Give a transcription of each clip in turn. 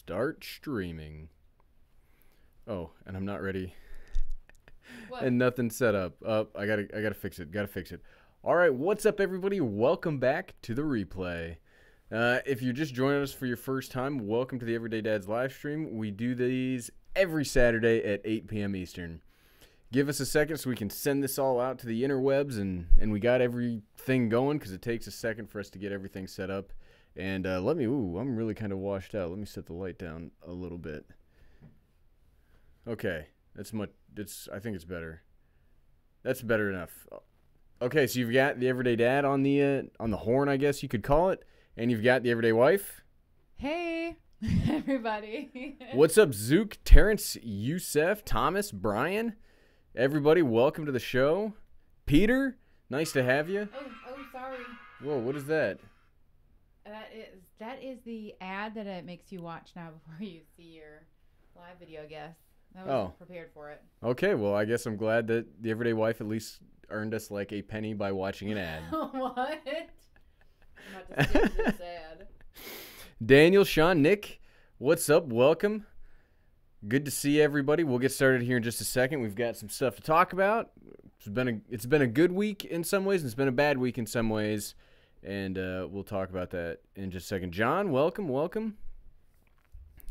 Start streaming. Oh, and I'm not ready. What? And nothing set up. I gotta fix it. Gotta fix it. All right, what's up, everybody? Welcome back to the replay. If you're just joining us for your first time, welcome to the Everyday Dads live stream. We do these every Saturday at 8 p.m. Eastern. Give us a second so we can send this all out to the interwebs, and we got everything going because it takes a second for us to get everything set up. And I'm really kind of washed out. Let me set the light down a little bit. Okay, I think it's better. That's better enough. Okay, so you've got the Everyday Dad on the horn, I guess you could call it, and you've got the Everyday Wife. Hey, everybody. What's up, Zook, Terrence, Youssef, Thomas, Brian? Everybody, welcome to the show. Peter, nice to have you. Oh, sorry. Whoa, what is that? That is the ad that it makes you watch now before you see your live video, I guess. I wasn't prepared for it. Okay, well, I guess I'm glad that the Everyday Wife at least earned us like a penny by watching an ad. What? I'm about to skip this ad. Daniel, Sean, Nick, what's up? Welcome. Good to see everybody. We'll get started here in just a second. We've got some stuff to talk about. It's been a good week in some ways, and it's been a bad week in some ways, and we'll talk about that in just a second. John, welcome.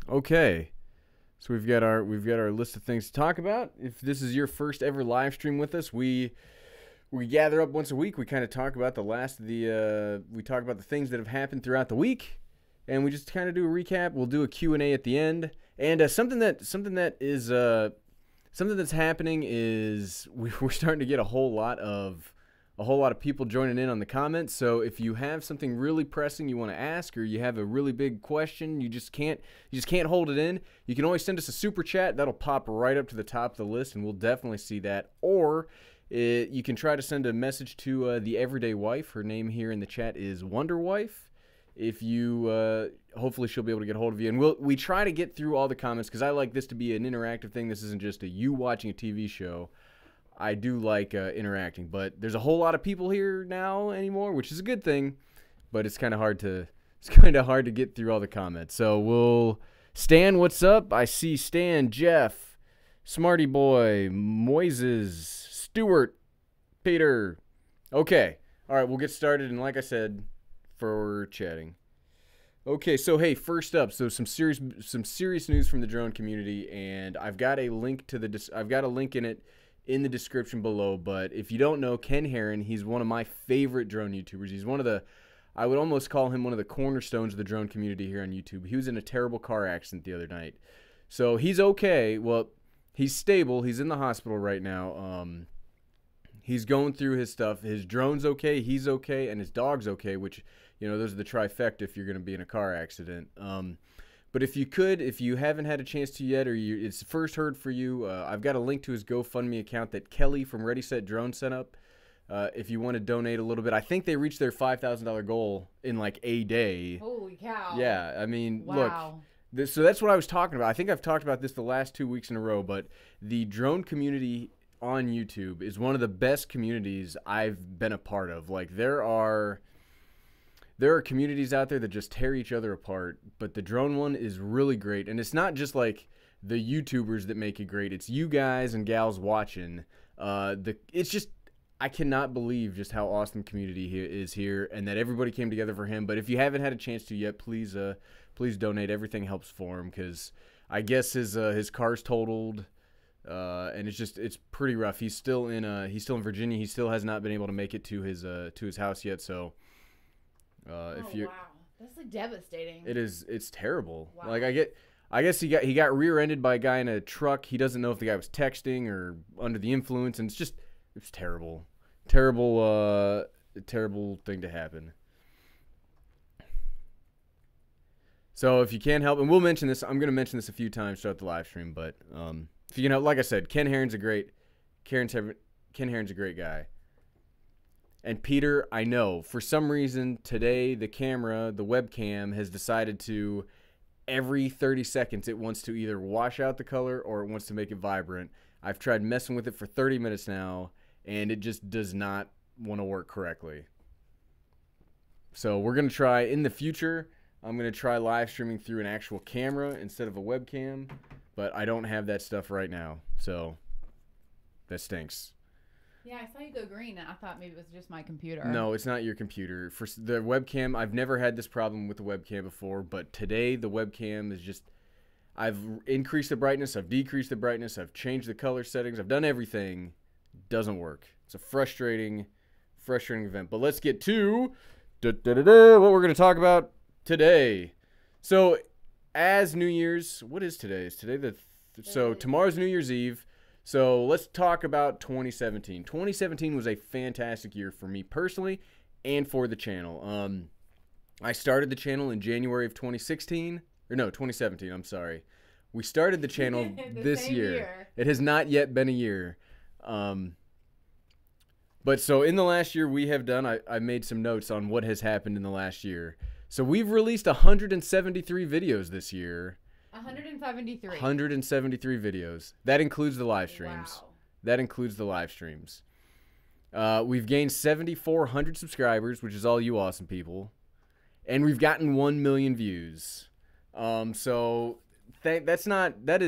Okay, so we've got our list of things to talk about. If this is your first ever live stream with us, we gather up once a week. We kind of talk about we talk about the things that have happened throughout the week, and we just kind of do a recap. We'll do a Q&A at the end. And something that's happening is we're starting to get a whole lot of people joining in on the comments. So if you have something really pressing you want to ask, or you have a really big question, you just can't hold it in, you can always send us a super chat. That'll pop right up to the top of the list, and we'll definitely see that. Or you can try to send a message to the Everyday Wife. Her name here in the chat is Wonder Wife. If you, hopefully she'll be able to get a hold of you. And we try to get through all the comments because I like this to be an interactive thing. This isn't just you watching a TV show. I do like interacting, but there's a whole lot of people here now anymore, which is a good thing, but it's kind of hard to get through all the comments. So Stan, what's up? I see Stan, Jeff, Smarty Boy, Moises, Stuart, Peter. Okay. All right, we'll get started. And like I said, for chatting. Okay, so hey, first up, so some serious news from the drone community, and I've got a link in the description below. But if you don't know, Ken Heron, he's one of my favorite drone YouTubers. He's I would almost call him one of the cornerstones of the drone community here on YouTube. He was in a terrible car accident the other night, so he's okay. Well, he's stable. He's in the hospital right now. He's going through his stuff. His drone's okay, he's okay, and his dog's okay, which, those are the trifecta if you're going to be in a car accident. But if you haven't had a chance to yet, or it's first heard for you, I've got a link to his GoFundMe account that Kelly from Ready Set Drone set up. If you want to donate a little bit, I think they reached their $5,000 goal in like a day. Holy cow. Yeah, I mean, wow. Look, so that's what I was talking about. I think I've talked about this the last 2 weeks in a row, but the drone community on YouTube is one of the best communities I've been a part of. Like, there are communities out there that just tear each other apart, but the drone one is really great. And it's not just like the YouTubers that make it great. It's you guys and gals watching. It's just, I cannot believe just how awesome the community is here, and that everybody came together for him. But if you haven't had a chance to yet, please donate. Everything helps for him, because I guess his car's totaled. And it's pretty rough. He's still in Virginia. He still has not been able to make it to his house yet. So, wow, that's like devastating. It's terrible. Wow. Like I guess he got rear-ended by a guy in a truck. He doesn't know if the guy was texting or under the influence, and it's terrible, terrible thing to happen. So if you can't help, and we'll mention this, I'm going to mention this a few times throughout the live stream, but if you can help, like I said, Ken Heron's a great guy. And Peter, I know, for some reason today the webcam has decided to, every 30 seconds it wants to either wash out the color or it wants to make it vibrant. I've tried messing with it for 30 minutes now, and it just does not want to work correctly. So we're going to try in the future. I'm going to try live streaming through an actual camera instead of a webcam, but I don't have that stuff right now, so that stinks. Yeah, I saw you go green, and I thought maybe it was just my computer. No, it's not your computer. For the webcam, I've never had this problem with the webcam before, but today the webcam is just... I've increased the brightness, I've decreased the brightness, I've changed the color settings, I've done everything. Doesn't work. It's a frustrating event. But let's get to what we're going to talk about today. So, as New Year's... What is today? Is today the... So, tomorrow's New Year's Eve. So let's talk about 2017. 2017 was a fantastic year for me personally and for the channel. I started the channel in January of 2016. Or no, 2017, I'm sorry. We started the channel this year. It has not yet been a year. But so in the last year we have done, I made some notes on what has happened in the last year. So we've released 173 videos this year. 173. 173 videos. That includes the live streams. Wow. That includes the live streams. We've gained 7,400 subscribers, which is all you awesome people. And we've gotten 1 million views. So that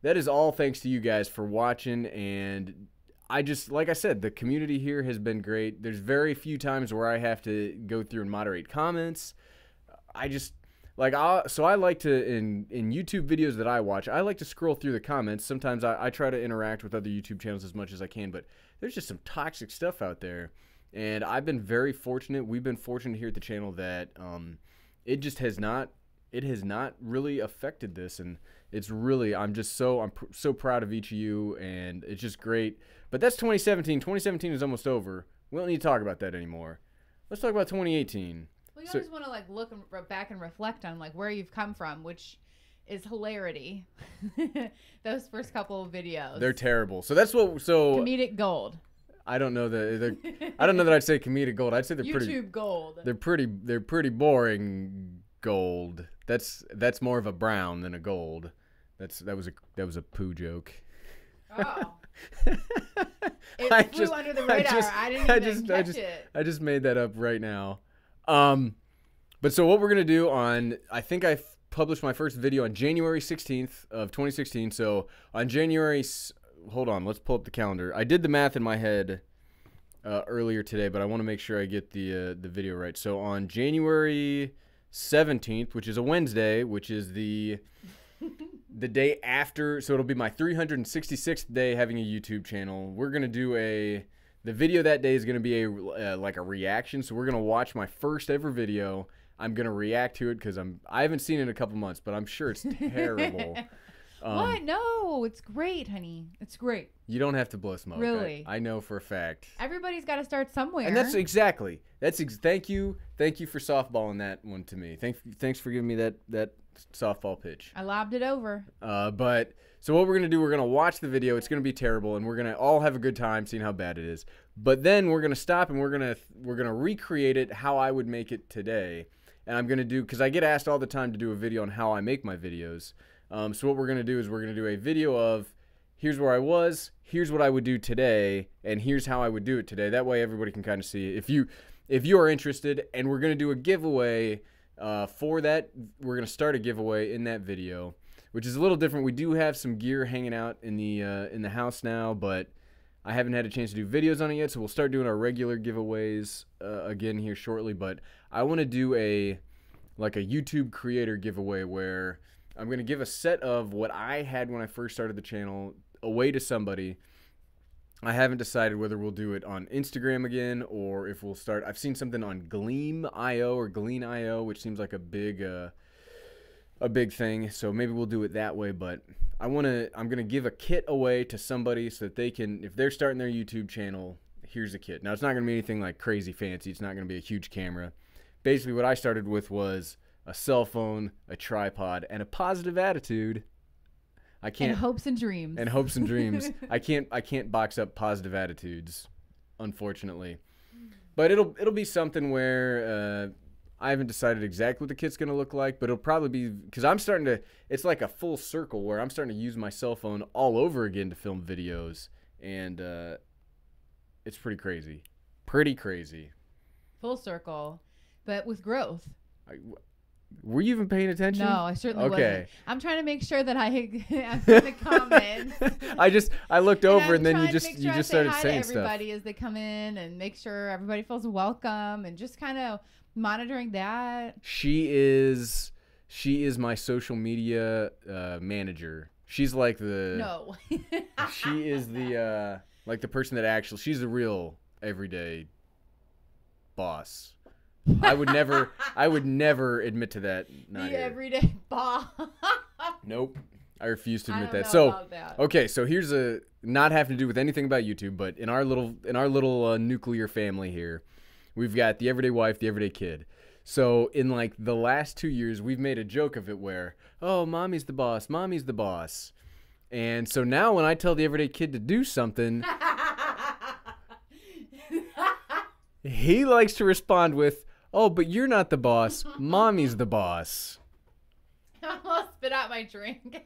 is all thanks to you guys for watching. And I just, like I said, the community here has been great. There's very few times where I have to go through and moderate comments. So I like to, in YouTube videos that I watch, I like to scroll through the comments. Sometimes I try to interact with other YouTube channels as much as I can, but there's just some toxic stuff out there. And I've been very fortunate. We've been fortunate here at the channel that it has not really affected this. And it's really, I'm so proud of each of you, and it's just great. But that's 2017. 2017 is almost over. We don't need to talk about that anymore. Let's talk about 2018. Well, you always want to like look back and reflect on like where you've come from, which is hilarity. Those first couple of videos. They're terrible. So that's what. So comedic gold. I don't know that. I don't know that I'd say comedic gold. I'd say they're YouTube gold. They're pretty boring gold. That's more of a brown than a gold. That was a poo joke. Oh. It flew under the radar. I didn't even catch it. I just made that up right now. But so what we're going to do I think I published my first video on January 16th of 2016. So on hold on, let's pull up the calendar. I did the math in my head earlier today, but I want to make sure I get the video right. So on January 17th, which is a Wednesday, which is the day after, so it'll be my 366th day having a YouTube channel. We're going to do the video that day is going to be like a reaction. So we're going to watch my first ever video. I'm going to react to it because I haven't seen it in a couple months, but I'm sure it's terrible. What? No, it's great, honey. It's great. You don't have to blow smoke. Really? I know for a fact. Everybody's got to start somewhere. And thank you for softballing that one to me. Thanks for giving me that softball pitch. I lobbed it over. But so what we're going to do, we're going to watch the video. It's going to be terrible, and we're going to all have a good time seeing how bad it is. But then we're going to stop, and we're going to recreate it how I would make it today. And I'm going to do, because I get asked all the time to do a video on how I make my videos. So what we're going to do is we're going to do a video of here's where I was, here's what I would do today, and here's how I would do it today. That way everybody can kind of see it. If you are interested, and we're going to do a giveaway for that. We're going to start a giveaway in that video, which is a little different. We do have some gear hanging out in the house now, but I haven't had a chance to do videos on it yet, so we'll start doing our regular giveaways again here shortly. But I want to do a YouTube creator giveaway where I'm going to give a set of what I had when I first started the channel away to somebody. I haven't decided whether we'll do it on Instagram again or if we'll start. I've seen something on Gleam.io or Glean.io, which seems like a big thing. So maybe we'll do it that way. But I'm gonna give a kit away to somebody so that they can, if they're starting their YouTube channel, here's a kit. Now it's not gonna be anything like crazy fancy. It's not gonna be a huge camera. Basically, what I started with was a cell phone, a tripod, and a positive attitude. And hopes and dreams. And hopes and dreams. I can't box up positive attitudes, unfortunately. But it'll be something where I haven't decided exactly what the kit's gonna look like, but it'll probably be because I'm starting to. It's like a full circle where I'm starting to use my cell phone all over again to film videos, and it's pretty crazy. Pretty crazy. Full circle, but with growth. Were you even paying attention? No, I certainly wasn't. I'm trying to make sure that I'm in the comments. I looked over and then you just started saying everybody stuff. Everybody as they come in and make sure everybody feels welcome and just kind of monitoring that. She is my social media manager. She's like the no. She is the like the person that actually, she's the real everyday boss. I would never admit to that. Everyday boss. Nope. I refuse to admit that. So, okay, so here's not having to do with anything about YouTube, but in our little nuclear family here, we've got the everyday wife, the everyday kid. So in like the last 2 years, we've made a joke of it where, oh, mommy's the boss, mommy's the boss. And so now when I tell the everyday kid to do something, he likes to respond with, oh, but you're not the boss. Mommy's the boss. I almost spit out my drink.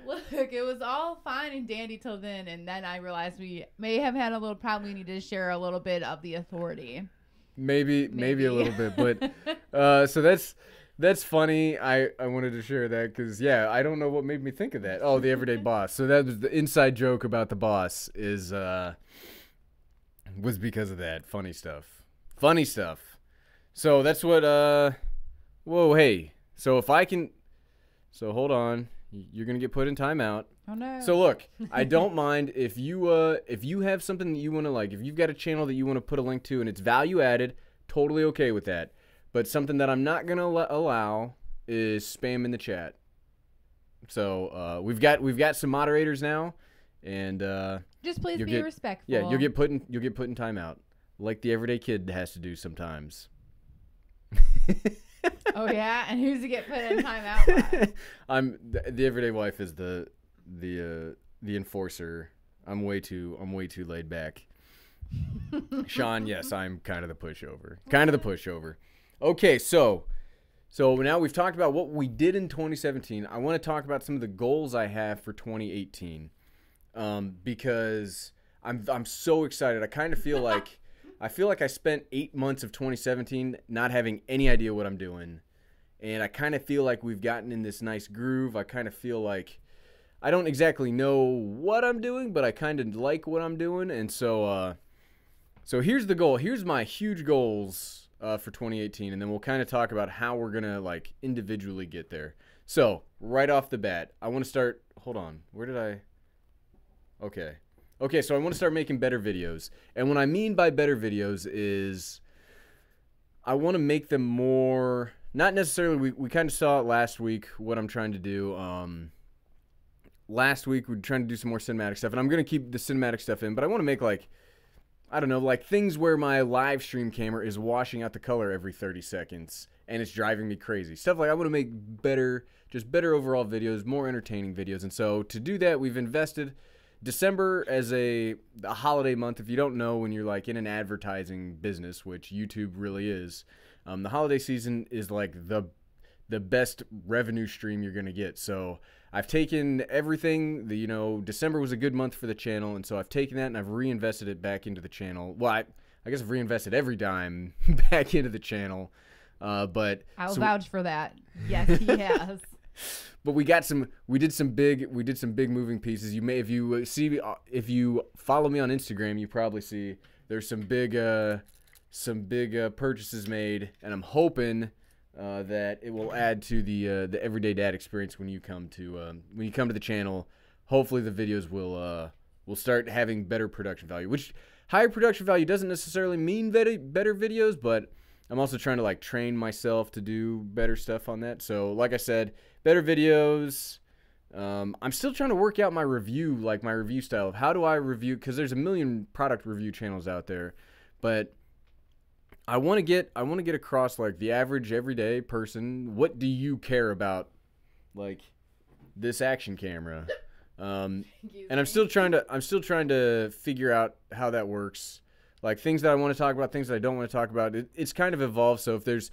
Look, it was all fine and dandy till then, and then I realized we may have had a little problem. We need to share a little bit of the authority. Maybe a little bit, but so that's funny. I wanted to share that because, yeah, I don't know what made me think of that. Oh, the everyday boss. So that was the inside joke about the boss was because of that. Funny stuff. So that's what, whoa, hey. So if I can, so hold on. You're going to get put in timeout. Oh, no. So look, I don't mind if you have something that you want to, like, if you've got a channel that you want to put a link to and it's value added, totally okay with that. But something that I'm not going to allow is spam in the chat. So we've got some moderators now, and just please be respectful. Yeah, you'll get put in timeout, like the everyday kid has to do sometimes. Oh yeah, and who's to get put in timeout by? The everyday wife is the enforcer. I'm way too laid back. Sean, yes, I'm kind of the pushover. Okay, so now we've talked about what we did in 2017. I want to talk about some of the goals I have for 2018, because I'm so excited. I kind of feel like I spent 8 months of 2017 not having any idea what I'm doing, and I kind of feel like we've gotten in this nice groove. I kind of feel like I don't exactly know what I'm doing, but I kind of like what I'm doing, and so here's the goal. Here's my huge goals for 2018, and then we'll kind of talk about how we're gonna like individually get there. So right off the bat, I want to start. Hold on, where did I? Okay, so I want to start making better videos, and what I mean by better videos is I want to make them more. Not necessarily. We kind of saw it last week. What I'm trying to do. Last week we were trying to do some more cinematic stuff, and I'm gonna keep the cinematic stuff in, but I want to make like, I don't know, like things where my live stream camera is washing out the color every 30 seconds and it's driving me crazy. Stuff like I want to make better overall videos, more entertaining videos. And so to do that, we've invested December as a holiday month. If you don't know, when you're like in an advertising business, which YouTube really is, the holiday season is like the best revenue stream you're going to get. So I've taken everything, December was a good month for the channel, and so I've taken that and I've reinvested it back into the channel. Well, I guess I've reinvested every dime back into the channel. But I'll vouch for that. Yes, he has. But we did some big moving pieces. You may, if you follow me on Instagram, you probably see there's some big purchases made, and I'm hoping that it will add to the everyday dad experience when you come to the channel. Hopefully the videos will start having better production value, which higher production value doesn't necessarily mean better videos, but I'm also trying to like train myself to do better stuff on that. So like I said, better videos. I'm still trying to work out my review style of how do I review, because there's a million product review channels out there, but I want to get across like the average everyday person. What do you care about, like this action camera? And I'm still trying to figure out how that works. Like things that I want to talk about, things that I don't want to talk about. It's kind of evolved. So if there's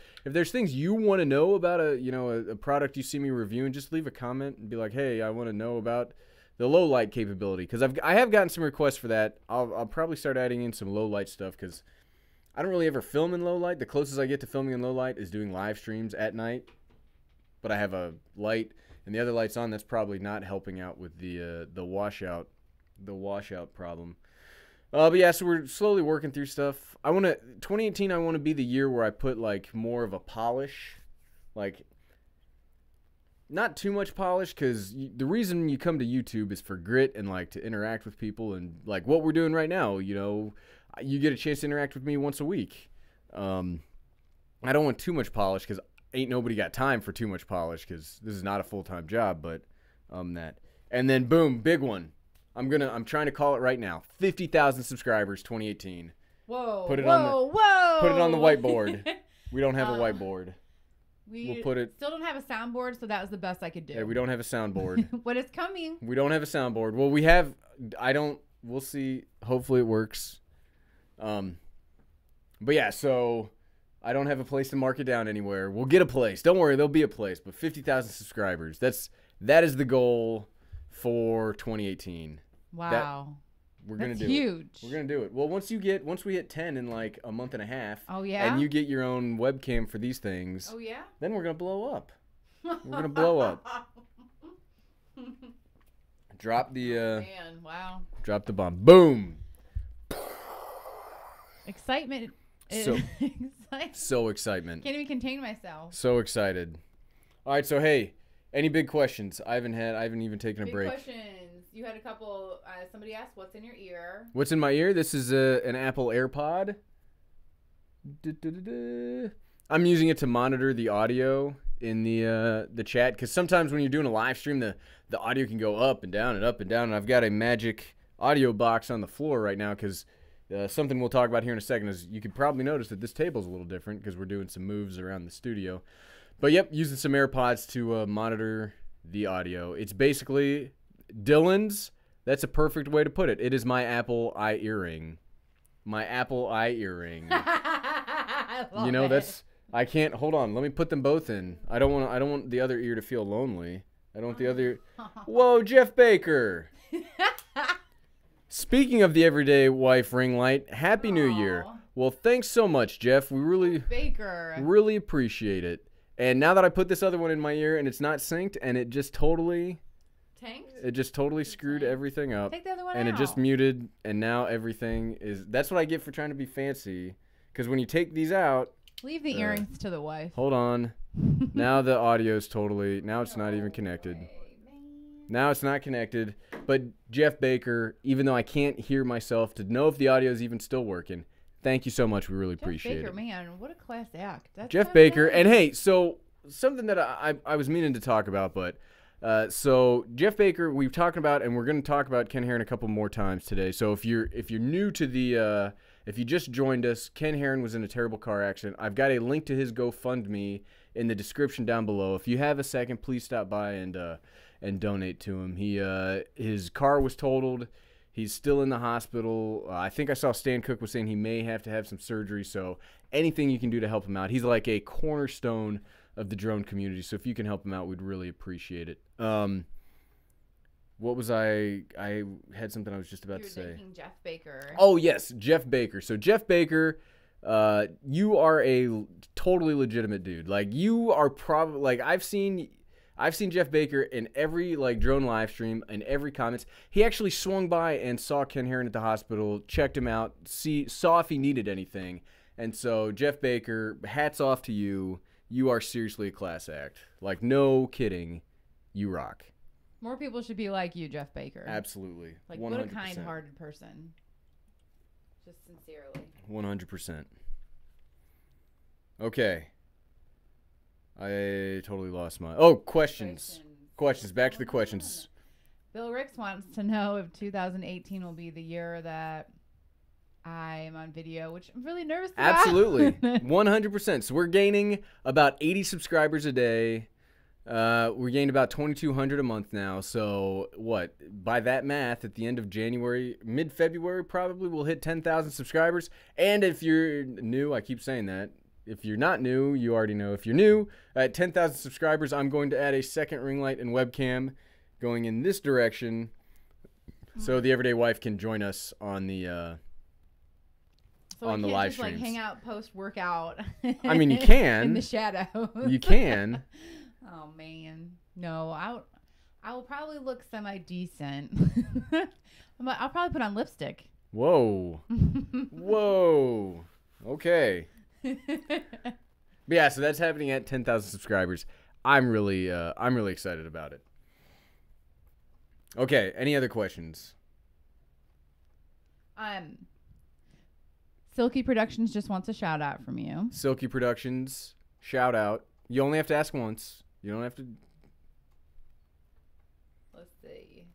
things you want to know about a product you see me reviewing, just leave a comment and be like, hey, I want to know about the low light capability, because I have gotten some requests for that. I'll probably start adding in some low light stuff, because I don't really ever film in low light. The closest I get to filming in low light is doing live streams at night. But I have a light, and the other light's on. That's probably not helping out with the washout problem. But yeah, so we're slowly working through stuff. 2018, I want to be the year where I put like more of a polish, like not too much polish, because the reason you come to YouTube is for grit and like to interact with people, and like what we're doing right now, you know, you get a chance to interact with me once a week. I don't want too much polish because ain't nobody got time for too much polish, because this is not a full-time job, but that. And then boom, big one. I'm trying to call it right now. 50,000 subscribers 2018. Whoa. Put it on the whiteboard. We don't have a whiteboard. We'll still don't have a soundboard, so that was the best I could do. Yeah, we don't have a soundboard. But it's coming. We don't have a soundboard. Well, we have we'll see. Hopefully it works. But yeah, so I don't have a place to mark it down anywhere. We'll get a place. Don't worry, there'll be a place. But 50,000 subscribers. That is the goal for 2018. Wow. We're gonna do huge. it. We're gonna do it. Well, once we hit 10 in like a month and a half. Oh yeah. And you get your own webcam for these things. Oh yeah. Then we're gonna blow up. We're gonna blow up. Drop the. Man, wow. Drop the bomb. Boom. Excitement. So excitement. Can't even contain myself. So excited. All right, so hey, any big questions? I haven't even taken a break. Big questions. You had a couple. Somebody asked, "What's in your ear?" What's in my ear? This is an Apple AirPod. I'm using it to monitor the audio in the chat, because sometimes when you're doing a live stream, the audio can go up and down and up and down. And I've got a magic audio box on the floor right now, because something we'll talk about here in a second is you could probably notice that this table's a little different because we're doing some moves around the studio. But yep, using some AirPods to monitor the audio. It's basically Dylan's. That's a perfect way to put it. It is my Apple eye earring. My Apple eye earring. You know, that's. I can't. Hold on. Let me put them both in. I don't want the other ear to feel lonely. I don't want the other. Whoa, Jeff Baker. Speaking of the everyday wife ring light, Happy New Year. Well, thanks so much, Jeff. We really appreciate it. And now that I put this other one in my ear and it's not synced, and it just totally screwed everything up. Take the other one and out. It just muted, and now everything is. That's what I get for trying to be fancy. Because when you take these out, leave the earrings to the wife. Hold on. Now the audio's totally. Now it's not even connected. Now it's not connected. But Jeff Baker, even though I can't hear myself to know if the audio is even still working, thank you so much. We really appreciate it. Jeff Baker, man, what a class act. That's Jeff Baker. And hey, so something that I was meaning to talk about, but so Jeff Baker, we've talked about, and we're going to talk about Ken Heron a couple more times today. So if you're new to the if you just joined us, Ken Heron was in a terrible car accident. I've got a link to his GoFundMe in the description down below. If you have a second, please stop by and donate to him. His car was totaled. He's still in the hospital. I think I saw Stan Cook was saying he may have to have some surgery. So anything you can do to help him out. He's like a cornerstone of the drone community. So if you can help him out, we'd really appreciate it. What was I had something I was just about to say. Jeff Baker. Oh, yes, Jeff Baker. So Jeff Baker, you are a totally legitimate dude. Like, you are probably, like, I've seen Jeff Baker in every, like, drone live stream and every comments. He actually swung by and saw Ken Heron at the hospital, checked him out, saw if he needed anything. And so, Jeff Baker, hats off to you. You are seriously a class act. Like, no kidding. You rock. More people should be like you, Jeff Baker. Absolutely. Like, 100%. what a kind-hearted person. Just sincerely. 100%. Okay. I totally lost my... Oh, questions. Questions. Back to the questions. Bill Ricks wants to know if 2018 will be the year that I am on video, which I'm really nervous about. Absolutely. 100%. So we're gaining about 80 subscribers a day. We're gaining about 2,200 a month now. So what? By that math, at the end of January, mid-February, probably we'll hit 10,000 subscribers. And if you're new, I keep saying that. If you're not new, you already know. If you're new, at 10,000 subscribers, I'm going to add a second ring light and webcam going in this direction, so the everyday wife can join us on the on the live streams. Like hang out post workout. I mean, you can in the shadow. You can. Oh man, no, I will probably look semi decent. I'll probably put on lipstick. Whoa. Whoa. Okay. But yeah, so that's happening at 10,000 subscribers. I'm really excited about it. Okay, any other questions? Silky Productions just wants a shout out from you. Silky Productions, shout out. You only have to ask once. You don't have to. Let's see.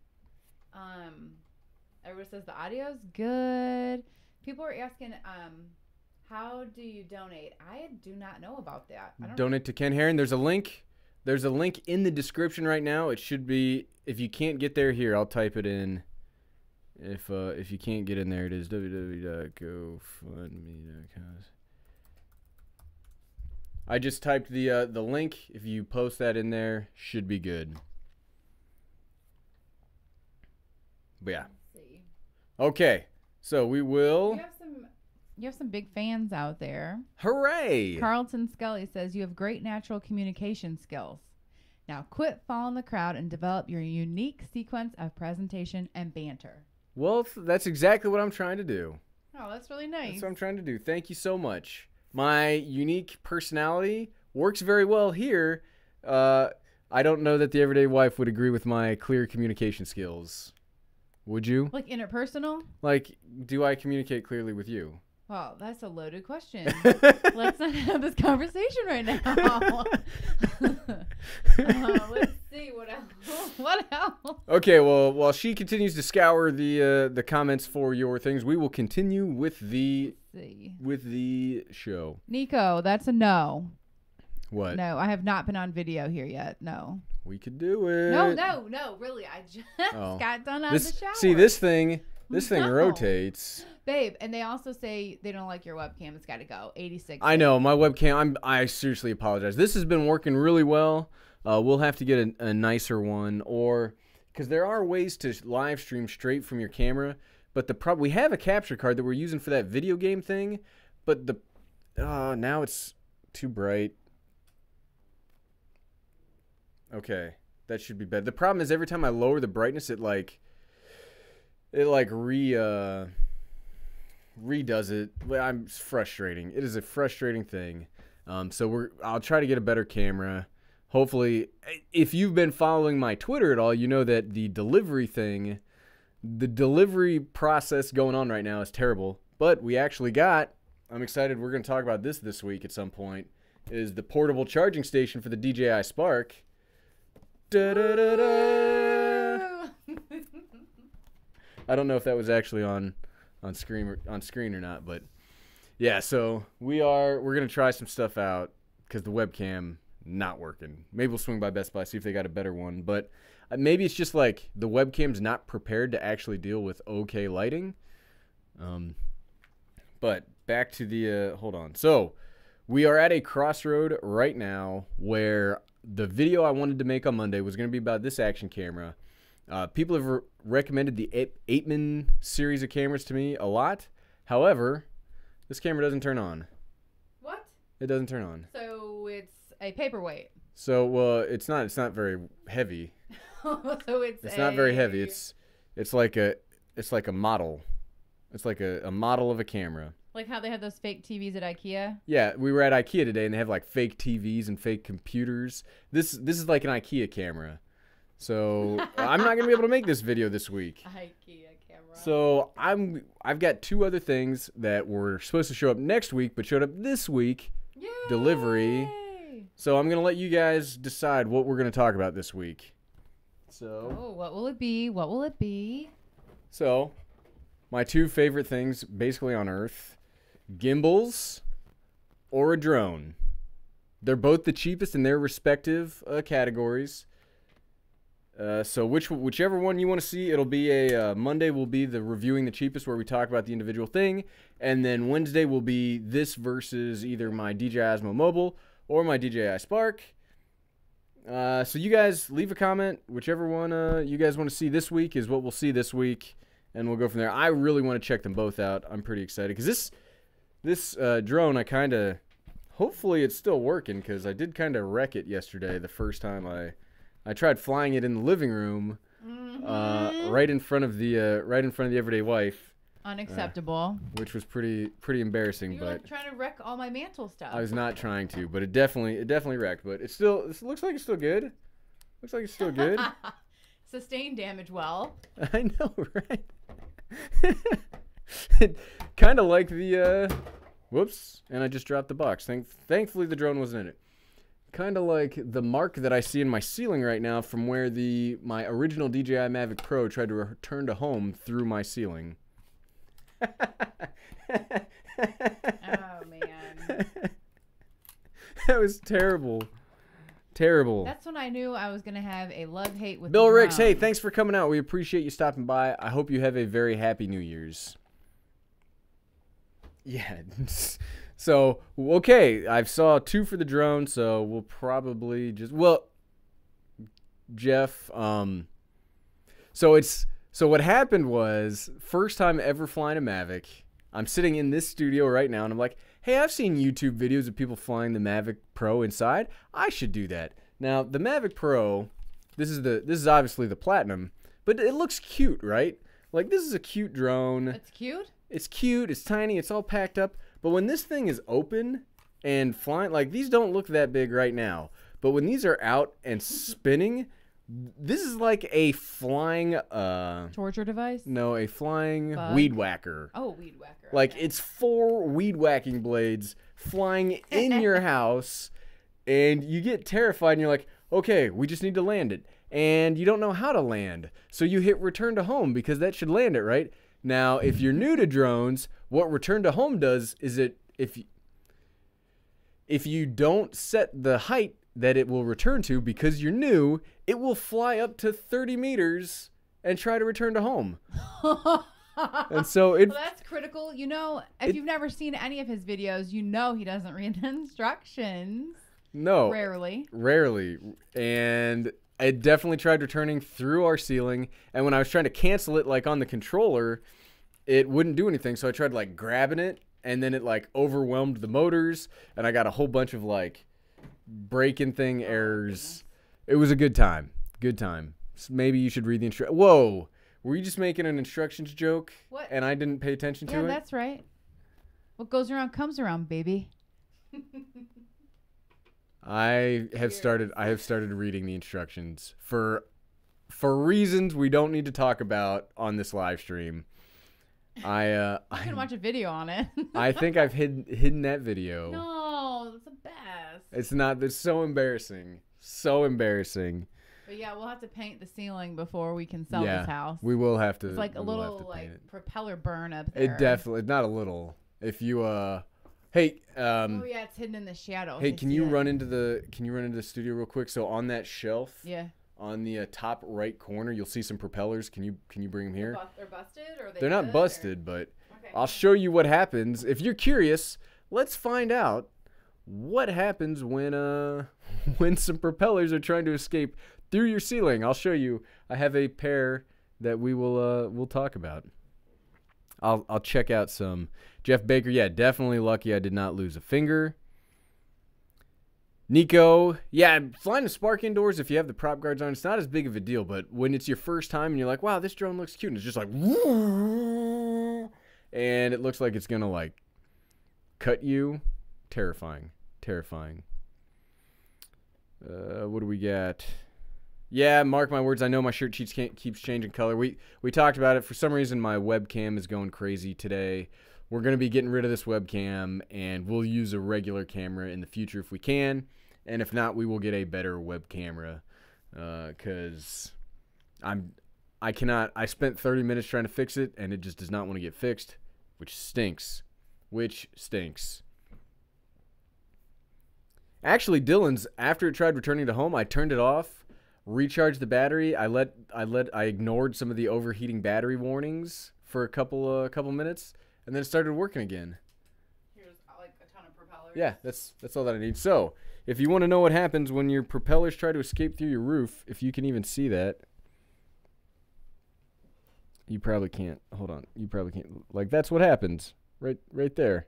Everyone says the audio's good. People are asking, how do you donate? I do not know about that. Donate to Ken Heron. There's a link. There's a link in the description right now. It should be. If you can't get there, here I'll type it in. If you can't get in there, it is www.gofundme.com. I just typed the link. If you post that in there, should be good. But yeah. Let's see. Okay, so we will. You have some big fans out there. Hooray! Carlton Scully says you have great natural communication skills. Now quit following the crowd and develop your unique sequence of presentation and banter. Well, that's exactly what I'm trying to do. Oh, that's really nice. That's what I'm trying to do. Thank you so much. My unique personality works very well here. I don't know that the everyday wife would agree with my clear communication skills. Would you? Like interpersonal? Like, do I communicate clearly with you? Well, that's a loaded question. Let's not have this conversation right now. Let's see what else. What else? Okay, well, while she continues to scour the comments for your things, we will continue with the show. Nico, that's a no. What? No, I have not been on video here yet. No. We could do it. No, really. I just got done out of the shower. See, this thing rotates. Babe, and they also say they don't like your webcam. It's got to go. 86. I know. My webcam, I seriously apologize. This has been working really well. We'll have to get a nicer one, or because there are ways to live stream straight from your camera, but we have a capture card that we're using for that video game thing, but now it's too bright. Okay, that should be better. The problem is every time I lower the brightness, it redoes it. It's frustrating. It is a frustrating thing. So I'll try to get a better camera. Hopefully, if you've been following my Twitter at all, you know that the delivery process going on right now is terrible. But we actually I'm excited, we're going to talk about this week at some point, is the portable charging station for the DJI Spark. Da-da-da-da. I don't know if that was actually on screen or not, but yeah, so we're gonna try some stuff out because the webcam not working. Maybe we'll swing by Best Buy, see if they got a better one, but maybe it's just like the webcam's not prepared to actually deal with okay lighting. But back to the hold on. So we are at a crossroad right now where the video I wanted to make on Monday was going to be about this action camera. People have recommended the Aitman series of cameras to me a lot. However, this camera doesn't turn on. What? It doesn't turn on. So it's a paperweight. So it's not very heavy. So it's not very heavy. It's like a model. It's like a model of a camera. Like how they have those fake TVs at IKEA? Yeah, we were at IKEA today and they have like fake TVs and fake computers. This is like an IKEA camera. So I'm not gonna be able to make this video this week. IKEA camera. So I've got two other things that were supposed to show up next week but showed up this week. Yay! Delivery. So I'm gonna let you guys decide what we're gonna talk about this week. So what will it be? What will it be? So my two favorite things basically on Earth: gimbals or a drone. They're both the cheapest in their respective categories. So whichever one you want to see, it'll be Monday will be the reviewing the cheapest, where we talk about the individual thing, and then Wednesday will be this versus either my DJI Osmo Mobile or my DJI Spark. So you guys leave a comment. Whichever one you guys want to see this week is what we'll see this week, and we'll go from there. I really want to check them both out. I'm pretty excited because This drone, hopefully it's still working, because I did kind of wreck it yesterday the first time I tried flying it in the living room, right in front of the everyday wife. Unacceptable. Which was pretty embarrassing. You were like trying to wreck all my mantle stuff. I was not trying to, but it definitely wrecked. But it looks like it's still good. Looks like it's still good. Sustained damage well. I know, right? Kind of like the whoops, and I just dropped the box. Thankfully the drone wasn't in it. Kind of like the mark that I see in my ceiling right now from where my original DJI Mavic Pro tried to return to home through my ceiling. Oh man. That was terrible. Terrible. That's when I knew I was gonna have a love-hate with Bill Ricks. Hey, thanks for coming out. We appreciate you stopping by. I hope you have a very happy New Year's. Yeah. So, okay, I saw 2 for the drone, so we'll probably just, Jeff, so what happened was, first time ever flying a Mavic, I'm sitting in this studio right now, and I'm like, hey, I've seen YouTube videos of people flying the Mavic Pro inside. I should do that. Now, the Mavic Pro, this is obviously the Platinum, but it looks cute, right? Like, this is a cute drone. It's cute? It's cute, it's tiny, it's all packed up. But when this thing is open and flying, like these don't look that big right now. But when these are out and spinning, this is like a flying torture device? No, a flying weed whacker. Oh, weed whacker. Like okay. It's 4 weed whacking blades flying in your house, and you get terrified and you're like, okay, we just need to land it. And you don't know how to land. So you hit return to home because that should land it, right? Now, if you're new to drones, what return to home does is if you don't set the height that it will return to because you're new, it will fly up to 30 meters and try to return to home. And so well, that's critical. You know, if you've never seen any of his videos, you know he doesn't read the instructions. No. Rarely. And it definitely tried returning through our ceiling, and when I was trying to cancel it like on the controller, it wouldn't do anything. So I tried like grabbing it, and then it like overwhelmed the motors, and I got a whole bunch of like breaking thing errors. It was a good time. Good time. So maybe you should read the instructions. Whoa, were you just making an instructions joke? What? And I didn't pay attention to it? Yeah, that's right. What goes around comes around, baby. I have started reading the instructions for reasons we don't need to talk about on this live stream. You can watch a video on it. I think I've hidden that video. No, it's the best. It's not. It's so embarrassing. So embarrassing. But yeah, we'll have to paint the ceiling before we can sell this house. We will have to. It's like a little propeller burn up there. It definitely, not a little. If you hey, oh yeah, it's hidden in the shadow. Hey, can you run into the studio real quick? So on that shelf, yeah, on the top right corner, you'll see some propellers. Can you bring them here? They're busted, or they're not busted, but okay. I'll show you what happens. If you're curious, let's find out what happens when some propellers are trying to escape through your ceiling. I'll show you. I have a pair that we'll talk about. I'll check out some. Jeff Baker, yeah, definitely lucky I did not lose a finger. Nico, yeah, flying a Spark indoors, if you have the prop guards on, it's not as big of a deal, but when it's your first time and you're like, wow, this drone looks cute, and it's just like, and it looks like it's going to, like, cut you. Terrifying. Terrifying. What do we got? Yeah, mark my words. I know my shirt keeps changing color. We talked about it. For some reason, my webcam is going crazy today. We're going to be getting rid of this webcam, and we'll use a regular camera in the future if we can. And if not, we will get a better web camera because I spent 30 minutes trying to fix it, and it just does not want to get fixed, which stinks. Actually, Dylan's, after it tried returning to home, I turned it off, recharged the battery. I ignored some of the overheating battery warnings for a couple minutes, and then it started working again. Here's like a ton of propellers. Yeah, that's all that I need. So, if you want to know what happens when your propellers try to escape through your roof, if you can even see that, you probably can't. Hold on, you probably can't. Like, that's what happens right there.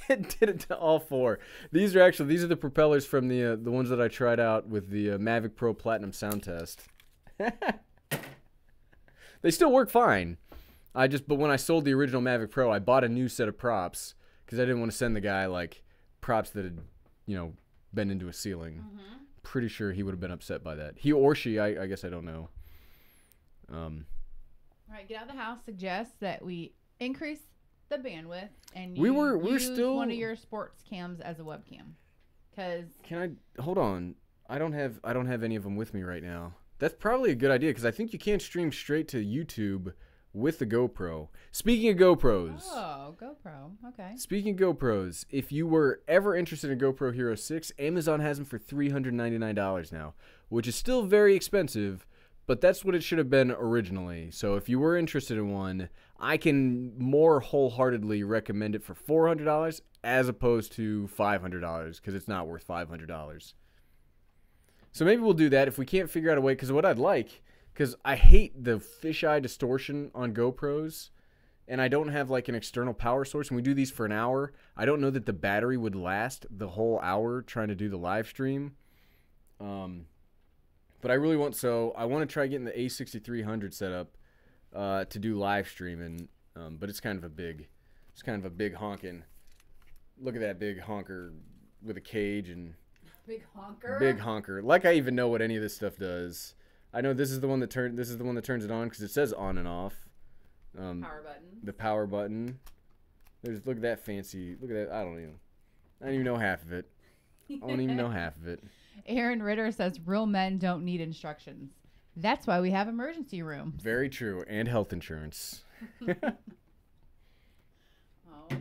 It did it to all four. These are the propellers from the ones that I tried out with the Mavic Pro Platinum sound test. They still work fine. But when I sold the original Mavic Pro, I bought a new set of props because I didn't want to send the guy like props that had, been into a ceiling. Pretty sure he would have been upset by that. He or she, I guess I don't know. All right, get out of the house suggests that we increase the bandwidth and use one of your sports cams as a webcam. Hold on? I don't have any of them with me right now. That's probably a good idea because I think you can't stream straight to YouTube with the GoPro. Speaking of GoPros. Oh, GoPro. Okay. Speaking of GoPros, if you were ever interested in GoPro Hero 6, Amazon has them for $399 now, which is still very expensive, but that's what it should have been originally. So if you were interested in one, I can more wholeheartedly recommend it for $400 as opposed to $500 because it's not worth $500. So maybe we'll do that if we can't figure out a way, because what I'd like, because I hate the fisheye distortion on GoPros, and I don't have like an external power source, and we do these for an hour. I don't know that the battery would last the whole hour trying to do the live stream. But I really want to try getting the A6300 set up to do live streaming, but it's kind of a big honking. Look at that big honker with a cage and big honker. Like I even know what any of this stuff does. I know this is the one that turns it on because it says on and off. Power button. The power button. Look at that fancy. Look at that. I don't even know half of it. I don't even know half of it. Aaron Ritter says real men don't need instructions. That's why we have emergency rooms. Very true. And health insurance. Oh,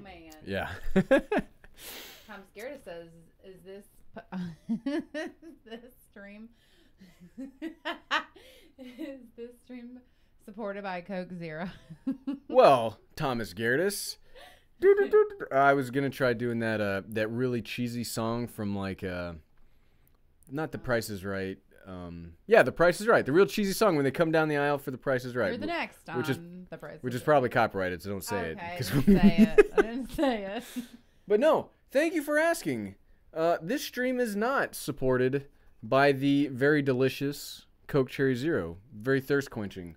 man. Yeah. Tom Scarda says, is this stream is this stream supported by Coke Zero? Well, Thomas Gerdis. I was going to try doing that really cheesy song from like not The Price is Right. Yeah, The Price is Right. The real cheesy song when they come down the aisle for The Price is Right. You're the next on The Price. Which is probably copyrighted, so don't say it. I didn't say it. But no, thank you for asking. This stream is not supported by the very delicious Coke Cherry Zero. Very thirst quenching.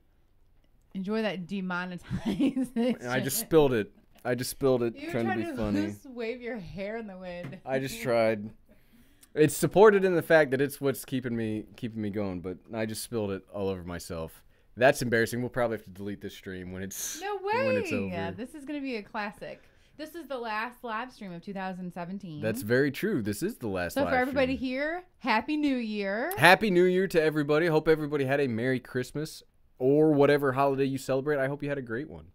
Enjoy that demonetization. I just spilled it. You trying to be funny. Just wave your hair in the wind. I just tried. It's supported in the fact that it's what's keeping me going, but I just spilled it all over myself. That's embarrassing. We'll probably have to delete this stream when it's when it's over. Yeah, this is gonna be a classic. This is the last live stream of 2017. That's very true. This is the last live stream. So for everybody here, Happy New Year. Happy New Year to everybody. Hope everybody had a Merry Christmas or whatever holiday you celebrate. I hope you had a great one.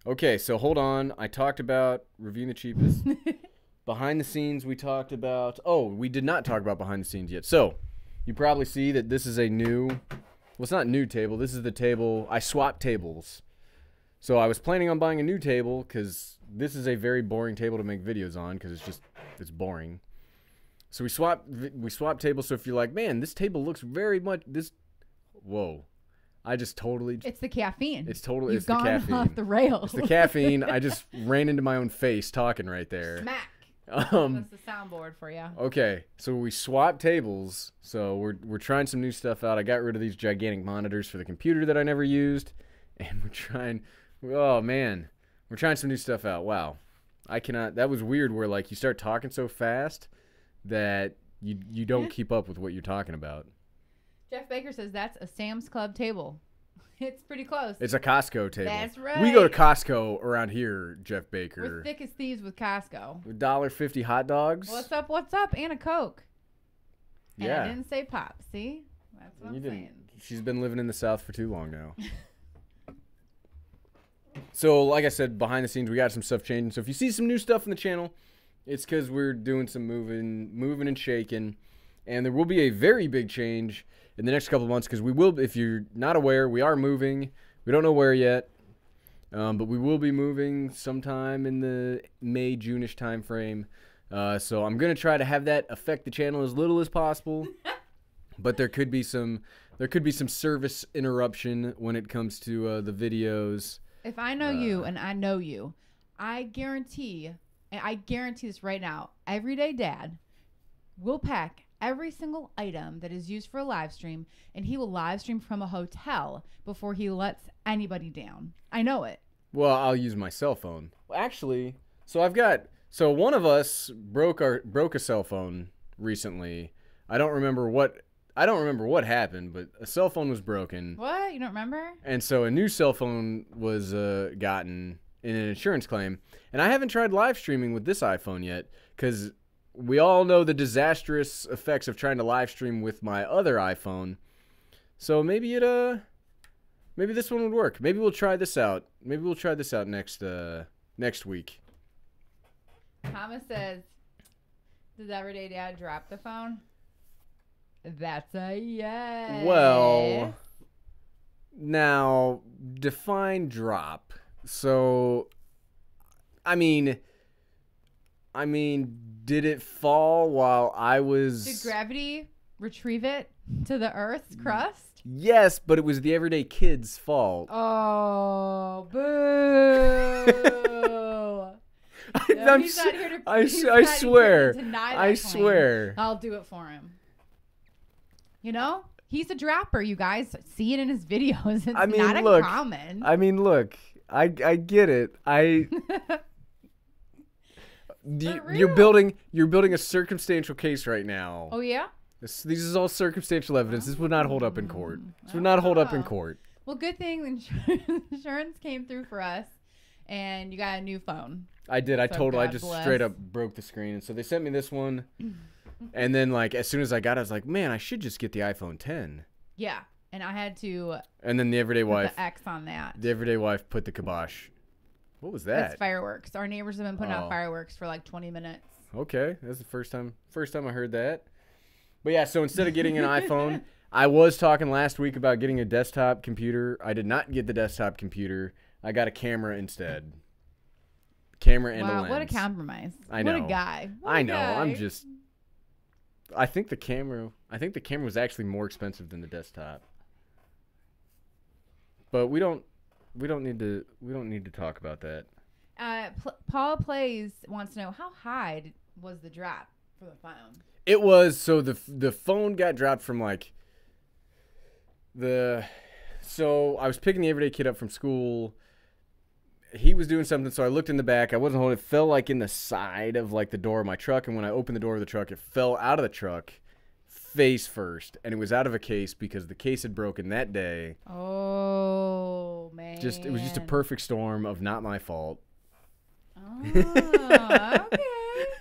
Okay, so hold on. I talked about reviewing the cheapest. Behind the scenes, we talked about... Oh, we did not talk about behind the scenes yet. So, you probably see that this is a new... Well, it's not new table. This is the table... I swapped tables. So, I was planning on buying a new table because this is a very boring table to make videos on because it's boring. So, we swapped tables. So, if you're like, man, this table looks very much... Whoa. I just totally... It's the caffeine. It's the caffeine. You've gone off the rails. It's the caffeine. I just ran into my own face talking right there. Smack. That's the soundboard for you. Okay, so we swapped tables. So we're trying some new stuff out. I got rid of these gigantic monitors for the computer that I never used, and we're trying. Oh man, we're trying some new stuff out. Wow, I cannot. That was weird. Where like you start talking so fast that you don't keep up with what you're talking about. Jeff Baker says that's a Sam's Club table. It's pretty close. It's a Costco table. That's right. We go to Costco around here, Jeff Baker. We're thick as thieves with Costco. $1.50 hot dogs. What's up? What's up? And a Coke. And yeah. I didn't say pop. See? That's what I'm saying. She's been living in the South for too long now. So, like I said, behind the scenes, we got some stuff changing. So if you see some new stuff on the channel, it's because we're doing some moving and shaking. And there will be a very big change in the next couple of months because we will, if you're not aware, we are moving. We don't know where yet, but we will be moving sometime in the May, June-ish time frame. So I'm going to try to have that affect the channel as little as possible, but there could be some there could be some service interruption when it comes to the videos. If I know you and I know you, I guarantee, and I guarantee this right now, everyday dad will pack every single item that is used for a live stream, and he will live stream from a hotel before he lets anybody down. I know it. Well, I'll use my cell phone. Actually, so one of us broke a cell phone recently. I don't remember what happened, but a cell phone was broken. What? You don't remember? And so a new cell phone was gotten in an insurance claim. And I haven't tried live streaming with this iPhone yet because we all know the disastrous effects of trying to live stream with my other iPhone. So maybe this one would work. Maybe we'll try this out. Maybe we'll try this out next week. Thomas says, does everyday dad drop the phone? That's a yes. Well, now define drop. So, I mean, did it fall while I was... Did gravity retrieve it to the Earth's crust? Yes, but it was the everyday kid's fault. Oh, boo. I swear. I'll do it for him. You know, he's a dropper. You guys see it in his videos. It's not uncommon. I mean, look, I get it. You're building a circumstantial case right now. Oh yeah. This is all circumstantial evidence. This would not hold up in court. This would not hold up in court. Well, good thing insurance came through for us, and you got a new phone. I did. I just straight up broke the screen, and so they sent me this one. And then, like, as soon as I got it, I was like, man, I should just get the iPhone 10. Yeah, and I had to. And then the everyday wife. The X on that. The everyday wife put the kibosh. What was that? It's fireworks. Our neighbors have been putting out fireworks for like 20 minutes. Okay, that's the first time I heard that. But yeah, so instead of getting an iPhone, I was talking last week about getting a desktop computer. I did not get the desktop computer. I got a camera instead. Camera and a lens. Wow, what a compromise. I know. What a guy. I know. I'm just. I think the camera was actually more expensive than the desktop. But we don't need to talk about that. Paul Plays wants to know how high was the drop for the phone? It was the phone got dropped from so I was picking the everyday kid up from school. He was doing something, so I looked in the back. I wasn't holding it. It fell like in the side of like the door of my truck, and when I opened the door of the truck, it fell out of the truck face first, and it was out of a case because the case had broken that day. Oh man! It was just a perfect storm of not my fault. Oh, okay.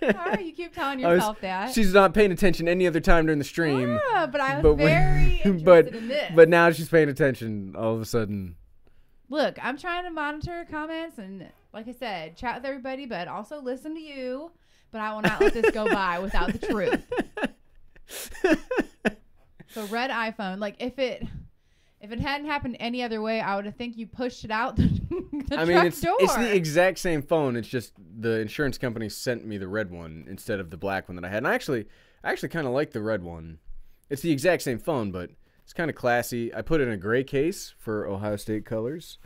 All right, you keep telling yourself that. She's not paying attention any other time during the stream. Yeah, but I was very interested in this. But now she's paying attention all of a sudden. Look, I'm trying to monitor comments and, like I said, chat with everybody, but also listen to you. But I will not let this go by without the truth. So red iPhone, like if it hadn't happened any other way, I would have think you pushed it out the truck door. It's the exact same phone. It's just the insurance company sent me the red one instead of the black one that I had. And I actually kind of like the red one. It's the exact same phone, but it's kind of classy. I put it in a gray case for Ohio State colors.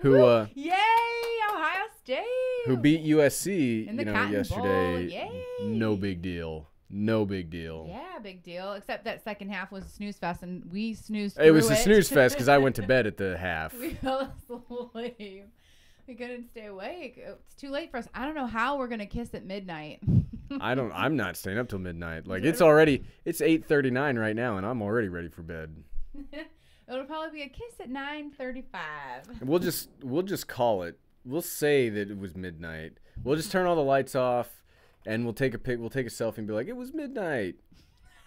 Yay, Ohio State! Who beat USC, in the Cotton yesterday. Bowl. Yay. No big deal. No big deal. Yeah, big deal. Except that second half was a snooze fest, and we snoozed through it. It was a snooze fest because I went to bed at the half. We fell asleep. We couldn't stay awake. It's too late for us. I don't know how we're gonna kiss at midnight. I'm not staying up till midnight. Like it's 8:39 right now, and I'm already ready for bed. It'll probably be a kiss at 9:35. We'll just call it. We'll say that it was midnight. We'll just turn all the lights off, and we'll take a selfie and be like, it was midnight.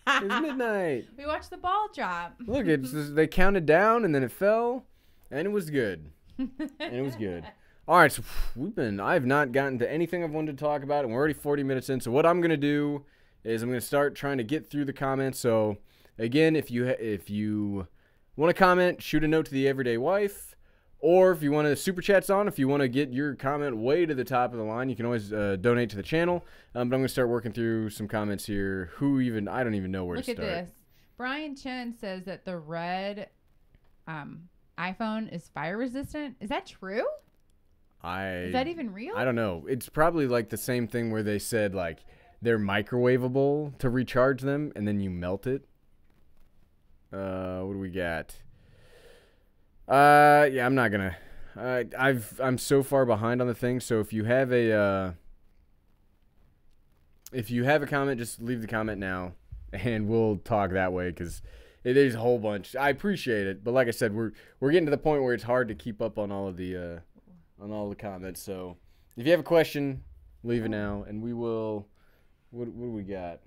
It was midnight. We watched the ball drop. Look, they counted down, and then it fell, and it was good. All right, so I have not gotten to anything I've wanted to talk about, and we're already 40 minutes in. So what I'm gonna do is I'm gonna start trying to get through the comments. So again, if you want to comment, shoot a note to the everyday wife, or if you want to super chats on, if you want to get your comment way to the top of the line, you can always donate to the channel. But I'm gonna start working through some comments here. I don't even know where to start. Look at this. Brian Chen says that the red iPhone is fire resistant. Is that true? Is that even real? I don't know. It's probably like the same thing where they said like they're microwavable to recharge them, and then you melt it. What do we got? Yeah, I'm not gonna. I'm so far behind on the thing. So if you have a comment, just leave the comment now, and we'll talk that way because there's a whole bunch. I appreciate it, but like I said, we're getting to the point where it's hard to keep up on all of the comments. So if you have a question, leave it now, and we will. What do we got?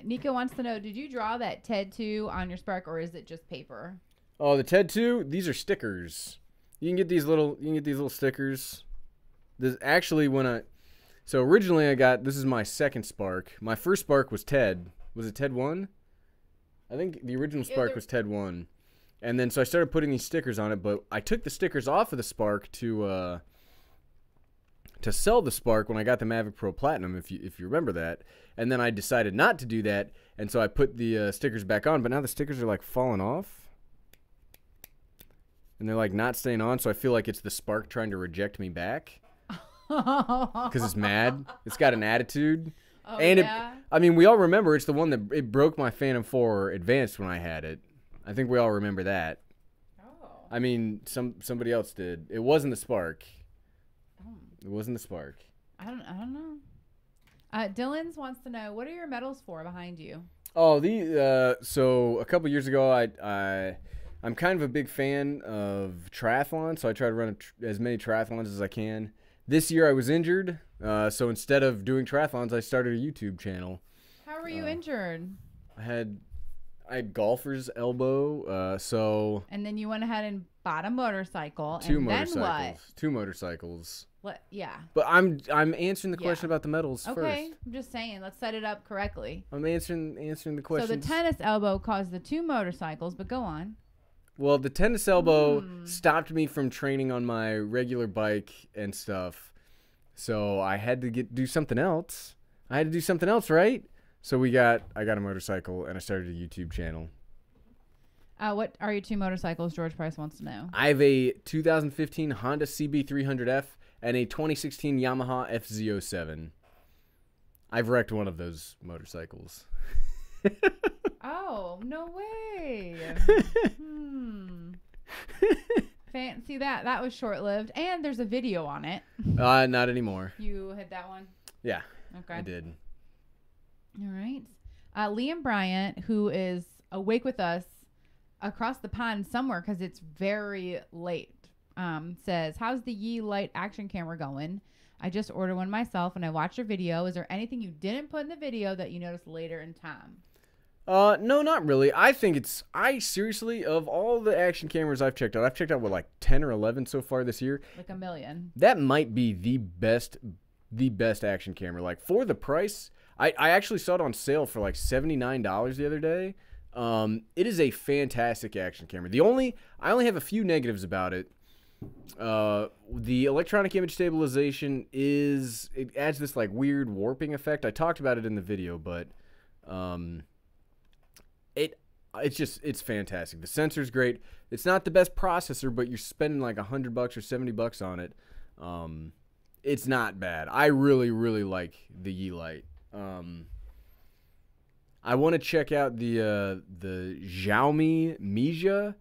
Nico wants to know, did you draw that TED 2 on your Spark, or is it just paper? Oh, the TED 2, these are stickers. You can get these little stickers. This actually so originally I got, this is my second Spark. My first Spark was TED. Was it TED 1? I think the original Spark was TED 1. And then so I started putting these stickers on it, but I took the stickers off of the Spark to sell the Spark when I got the Mavic Pro Platinum, if you remember that. And then I decided not to do that, and so I put the stickers back on, but now the stickers are like falling off. And they're like not staying on, so I feel like it's the Spark trying to reject me back. Because it's mad. It's got an attitude. Oh, and yeah? I mean, we all remember it's the one that it broke my Phantom 4 Advanced when I had it. I think we all remember that. Oh. I mean, somebody else did. It wasn't the Spark. It wasn't the Spark. I don't know. Dylan's wants to know, what are your medals for behind you? Oh, so a couple years ago, I'm kind of a big fan of triathlon, so I try to run as many triathlons as I can. This year I was injured, so instead of doing triathlons, I started a YouTube channel. How were you injured? I had golfer's elbow, so. And then you went ahead and bought a motorcycle. Two and motorcycles. Then what? Two motorcycles. Yeah. But I'm answering the question about the medals first. Okay, I'm just saying, let's set it up correctly. I'm answering the question. So the tennis elbow caused the two motorcycles, but go on. Well, the tennis elbow stopped me from training on my regular bike and stuff. So I had to do something else. I had to do something else, right? So I got a motorcycle and I started a YouTube channel. What are your two motorcycles? George Price wants to know. I have a 2015 Honda CB300F and a 2016 Yamaha FZ07. I've wrecked one of those motorcycles. Oh, no way. Fancy that. That was short-lived. And there's a video on it. Not anymore. You hit that one? Yeah. Okay. I did. All right. Liam Bryant, who is awake with us across the pond somewhere because it's very late, says, how's the Yeelight action camera going? I just ordered one myself and I watched your video. Is there anything you didn't put in the video that you noticed later in time? No, not really. I seriously, of all the action cameras I've checked out what, like 10 or 11 so far this year? Like a million. That might be the best action camera. Like for the price, I actually saw it on sale for like $79 the other day. It is a fantastic action camera. I only have a few negatives about it. The electronic image stabilization it adds this like weird warping effect. I talked about it in the video, but it's fantastic. The sensor's great. It's not the best processor, but you're spending like $100 or $70 on it. It's not bad. I really, really like the Yeelight. I want to check out the Xiaomi Mijia.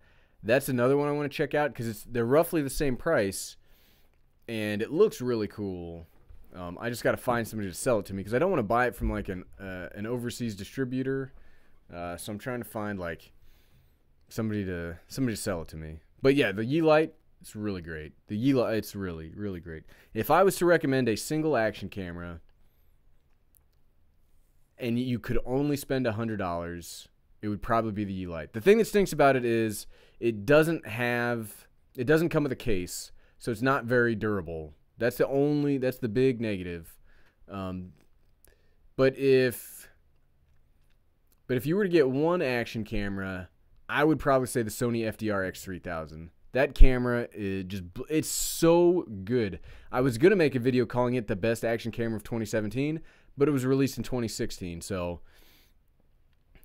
That's another one I want to check out because they're roughly the same price, and it looks really cool. I just got to find somebody to sell it to me because I don't want to buy it from like an overseas distributor. So I'm trying to find like somebody to sell it to me. But yeah, the Yeelight, it's really great. The Yeelight, it's really, really great. If I was to recommend a single action camera, and you could only spend $100, it would probably be the Yeelight. The thing that stinks about it is it doesn't come with a case, so it's not very durable. That's the big negative. But if you were to get one action camera, I would probably say the Sony FDR X3000. That camera it's so good. I was going to make a video calling it the best action camera of 2017, but it was released in 2016. So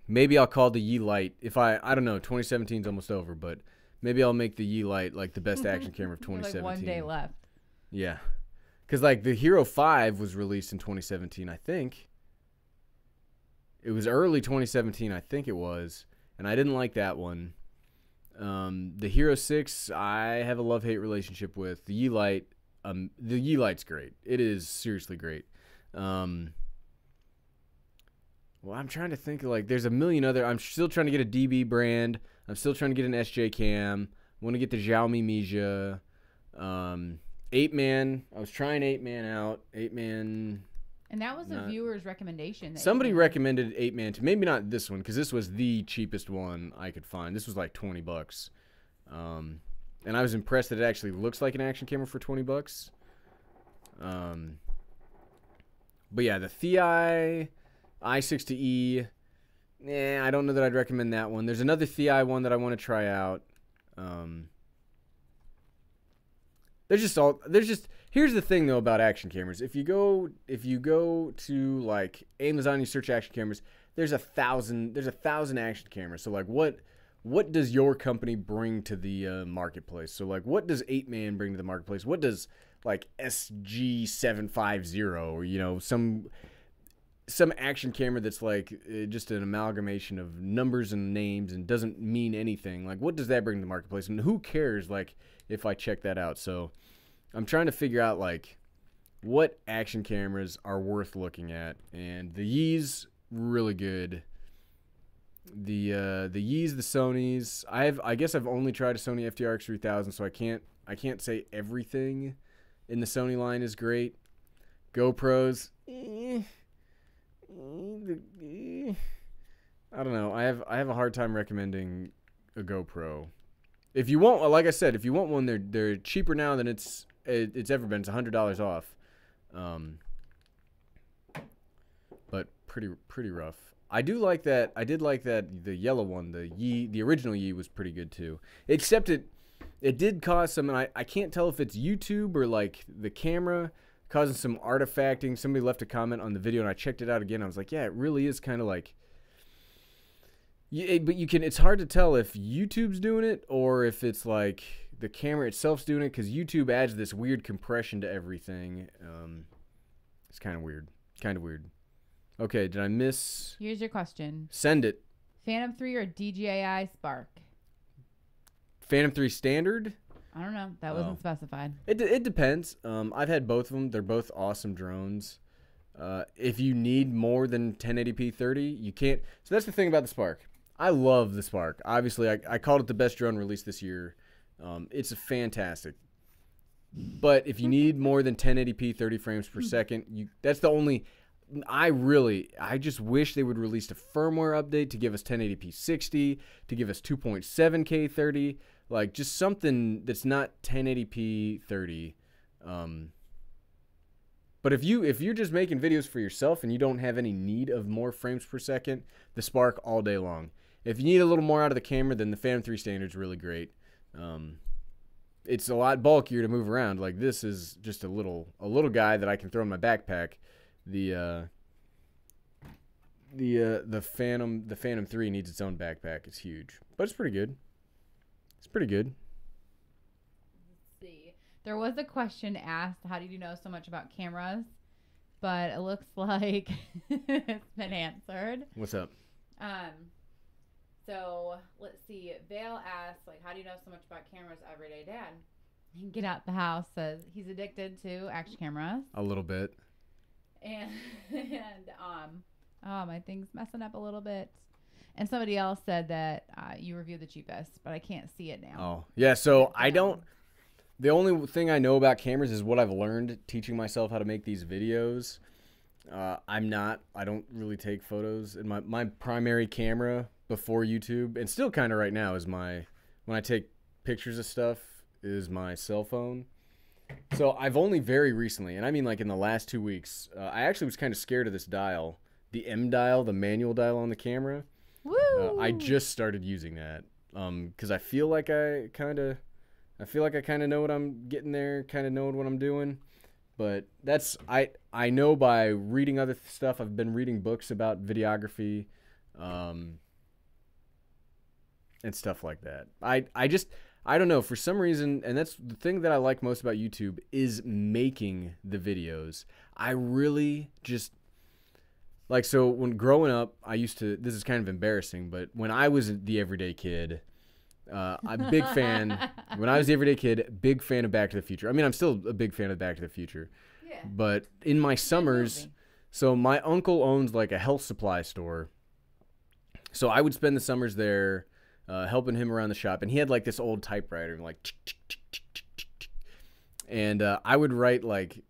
maybe I'll call the Yi Lite. If I don't know, 2017 is almost over, but maybe I'll make the Yi Lite like the best action camera of 2017. Like 1 day left. Yeah. Because like the Hero 5 was released in 2017, I think. It was early 2017, I think it was. And I didn't like that one. The Hero 6, I have a love-hate relationship with. The Yi Lite's great. It is seriously great. Well, I'm trying to think of, like, there's a million other. I'm still trying to get a DB brand. I'm still trying to get an SJ Cam. I want to get the Xiaomi Mijia. 8-man. I was trying 8-man out. 8-man. And that was a viewer's recommendation. Somebody recommended 8-man to maybe not this one because this was the cheapest one I could find. This was like $20. And I was impressed that it actually looks like an action camera for $20. But yeah, the Thei i60e. I don't know that I'd recommend that one. There's another Thei one that I want to try out. Here's the thing though about action cameras. If you go to like Amazon, you search action cameras, there's a thousand action cameras. So like what does your company bring to the marketplace? So like what does 8-man bring to the marketplace? What does like SG750 or some action camera that's like just an amalgamation of numbers and names and doesn't mean anything? Like what does that bring to the marketplace? And who cares like if I check that out? So I'm trying to figure out like what action cameras are worth looking at, and the Yi's really good. The Yi's, the Sonys. I guess I've only tried a Sony FDR X3000, so I can't say everything in the Sony line is great. GoPros, I don't know. I have a hard time recommending a GoPro. If you want, like I said, if you want one, they're cheaper now than it's ever been. It's $100 off, but pretty rough. I do like that. I did like that the yellow one, the original Yi was pretty good too. Except it did cause some, and I can't tell if it's YouTube or like the camera causing some artifacting. Somebody left a comment on the video, and I checked it out again. I was like, yeah, it really is kind of like. Yeah, but it's hard to tell if YouTube's doing it or if it's like the camera itself's doing it, because YouTube adds this weird compression to everything. It's kind of weird. Okay, did I miss? Here's your question. Send it. Phantom 3 or DJI Spark? Phantom 3 standard? I don't know. That wasn't specified. It depends. I've had both of them. They're both awesome drones. If you need more than 1080p 30, you can't. So that's the thing about the Spark. I love the Spark. Obviously, I called it the best drone released this year. It's fantastic. But if you need more than 1080p 30 frames per second, that's the only. I just wish they would release a firmware update to give us 1080p 60, to give us 2.7K 30, like just something that's not 1080p 30. But if you're just making videos for yourself and you don't have any need of more frames per second, the Spark all day long. If you need a little more out of the camera, then the Phantom 3 standard is really great. It's a lot bulkier to move around. Like this is just a little guy that I can throw in my backpack. The Phantom 3 needs its own backpack. It's huge, but it's pretty good. Let's see. There was a question asked, how did you know so much about cameras? But it looks like it's been answered. What's up? So let's see. Vale asked, like, how do you know so much about cameras, everyday dad? Get Out the House says he's addicted to action cameras. A little bit. And my thing's messing up a little bit. And somebody else said that you reviewed the cheapest, but I can't see it now. Oh, yeah. So I don't. The only thing I know about cameras is what I've learned teaching myself how to make these videos. I don't really take photos. And my primary camera before YouTube, and still kind of right now, is when I take pictures of stuff, is my cell phone. So I've only very recently, and I mean like in the last 2 weeks, I actually was kind of scared of this dial, the M dial, the manual dial on the camera. Woo! I just started using that because I feel like I kind of know what I'm getting there, kind of know what I'm doing. But I know by reading other stuff. I've been reading books about videography. and stuff like that. I don't know, for some reason, and that's the thing that I like most about YouTube is making the videos. I really just like, so when growing up, I used to, this is kind of embarrassing, but when I was the everyday kid, I'm a big fan. When I was the everyday kid, big fan of Back to the Future. I mean, I'm still a big fan of Back to the Future. Yeah. But in my summers, so my uncle owns like a health supply store. So I would spend the summers there, helping him around the shop, and he had like this old typewriter, like, and I would write like,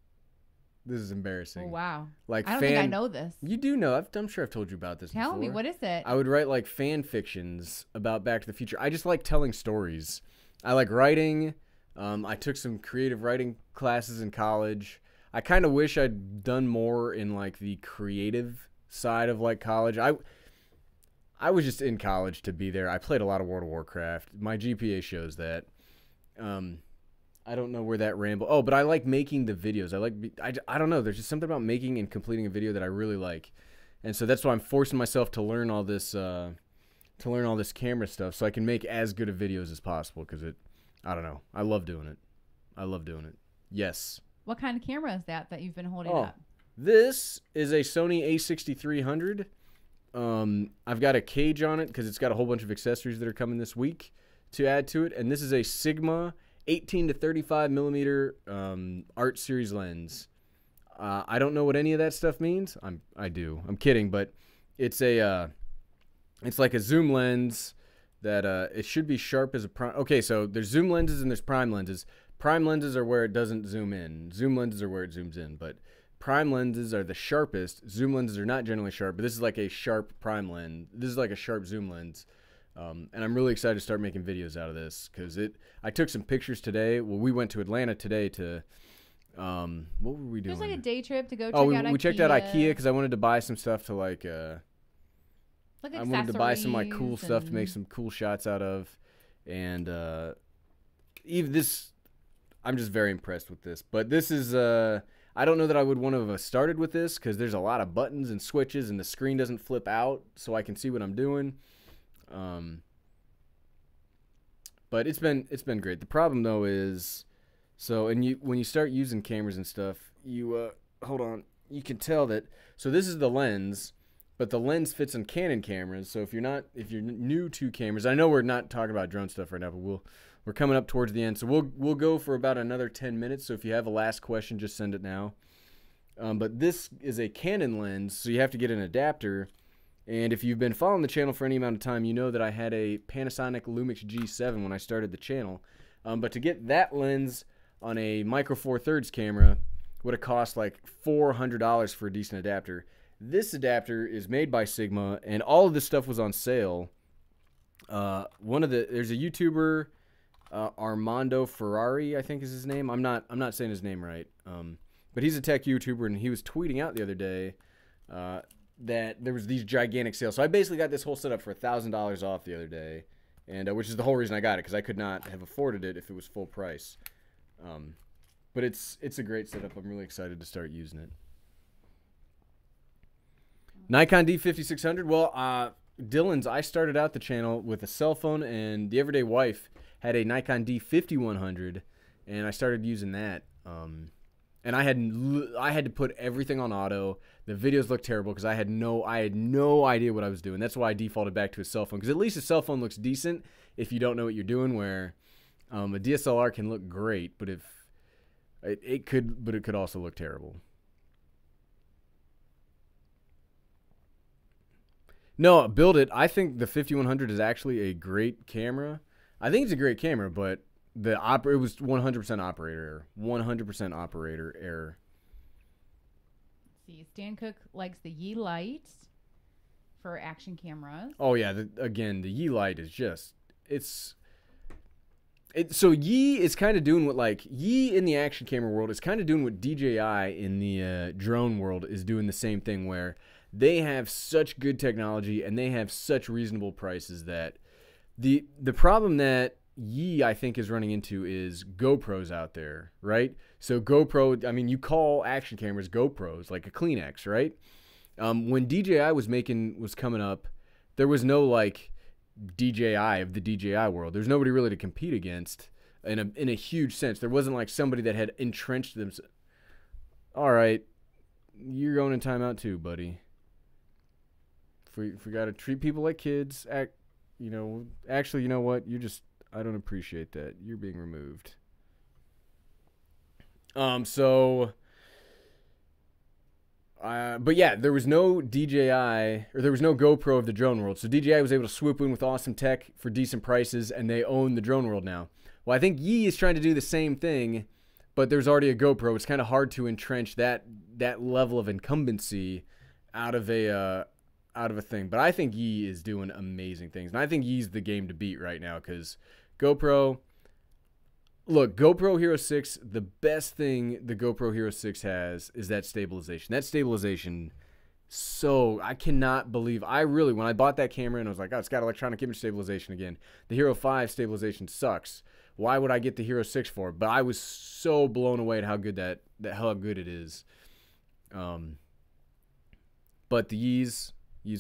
this is embarrassing. Oh, wow. Like I don't think I know this. You do know. I'm sure I've told you about this before. Tell me, what is it? I would write like fan fictions about Back to the Future. I just like telling stories. I like writing. I took some creative writing classes in college. I kind of wish I'd done more in like the creative side of like college. I was just in college to be there. I played a lot of World of Warcraft. My GPA shows that. I don't know where that ramble. Oh, but I like making the videos. I don't know. There's just something about making and completing a video that I really like, and so that's why I'm forcing myself to learn all this camera stuff so I can make as good of videos as possible. Because I don't know. I love doing it. I love doing it. Yes. What kind of camera is that you've been holding up? This is a Sony A6300. I've got a cage on it because it's got a whole bunch of accessories that are coming this week to add to it, and this is a Sigma 18 to 35 millimeter art series lens. I don't know what any of that stuff means. I do. I'm kidding, but it's like a zoom lens that it should be sharp as a prime. Okay, so there's zoom lenses and there's prime lenses. Prime lenses are where it doesn't zoom in. Zoom lenses are where it zooms in, but prime lenses are the sharpest. Zoom lenses are not generally sharp, but this is like a sharp prime lens. This is like a sharp zoom lens. And I'm really excited to start making videos out of this because I took some pictures today. Well, we went to Atlanta today to, what were we doing? It was like a day trip to go check out IKEA. We checked out IKEA because I wanted to buy some stuff to like I wanted to buy some like cool stuff to make some cool shots out of. And even this, I'm just very impressed with this. But this is, I don't know that I would want to have started with this because there's a lot of buttons and switches and the screen doesn't flip out so I can see what I'm doing. But it's been great. The problem though is, when you start using cameras and stuff, you hold on, you can tell that. So this is the lens, but the lens fits in Canon cameras. So if you're new to cameras, I know we're not talking about drone stuff right now, but we're coming up towards the end, so we'll go for about another 10 minutes. So if you have a last question, just send it now. But this is a Canon lens, so you have to get an adapter. And if you've been following the channel for any amount of time, you know that I had a Panasonic Lumix G7 when I started the channel. But to get that lens on a Micro Four Thirds camera would have cost like $400 for a decent adapter. This adapter is made by Sigma, and all of this stuff was on sale. There's a YouTuber, Armando Ferrari, I think is his name. I'm not saying his name right. But he's a tech YouTuber, and he was tweeting out the other day that there was these gigantic sales. So I basically got this whole setup for $1,000 off the other day, and which is the whole reason I got it, because I could not have afforded it if it was full price. But it's a great setup. I'm really excited to start using it. Nikon D5600. Well, Dylan's, I started out the channel with a cell phone, and the everyday wife had a Nikon D5100, and I started using that. And I had to put everything on auto. The videos looked terrible because I had no idea what I was doing. That's why I defaulted back to a cell phone, because at least a cell phone looks decent if you don't know what you're doing. Where a DSLR can look great, but it could also look terrible. No, build it. I think the 5100 is actually a great camera. I think it's a great camera, but it was 100% operator error. 100% operator error. Let's see, Stan Cook likes the Yi Light for action cameras. Oh yeah, again, the Yi Light is just so Yi is kind of doing what, like, Yi in the action camera world is kind of doing what DJI in the drone world is doing, the same thing, where they have such good technology and they have such reasonable prices that the problem that Yi, I think, is running into is GoPros out there, right? So GoPro, I mean, you call action cameras GoPros, like a Kleenex, right? When DJI was coming up, there was no like DJI of the DJI world. There's nobody really to compete against in a huge sense. There wasn't like somebody that had entrenched themselves. All right, you're going in timeout too, buddy. If we got to treat people like kids, actually, you know what? I don't appreciate that. You're being removed. But yeah, there was no DJI, or there was no GoPro of the drone world. So DJI was able to swoop in with awesome tech for decent prices, and they own the drone world now. Well, I think Yi is trying to do the same thing, but there's already a GoPro. It's kind of hard to entrench that level of incumbency out of a thing. But I think Yi is doing amazing things, and I think Yi's the game to beat right now because GoPro. Look, GoPro Hero 6, the best thing the GoPro Hero 6 has is that stabilization. That stabilization, I cannot believe, when I bought that camera and I was like, oh, it's got electronic image stabilization again. The Hero 5 stabilization sucks. Why would I get the Hero 6 for? But I was so blown away at how good how good it is. But the Yis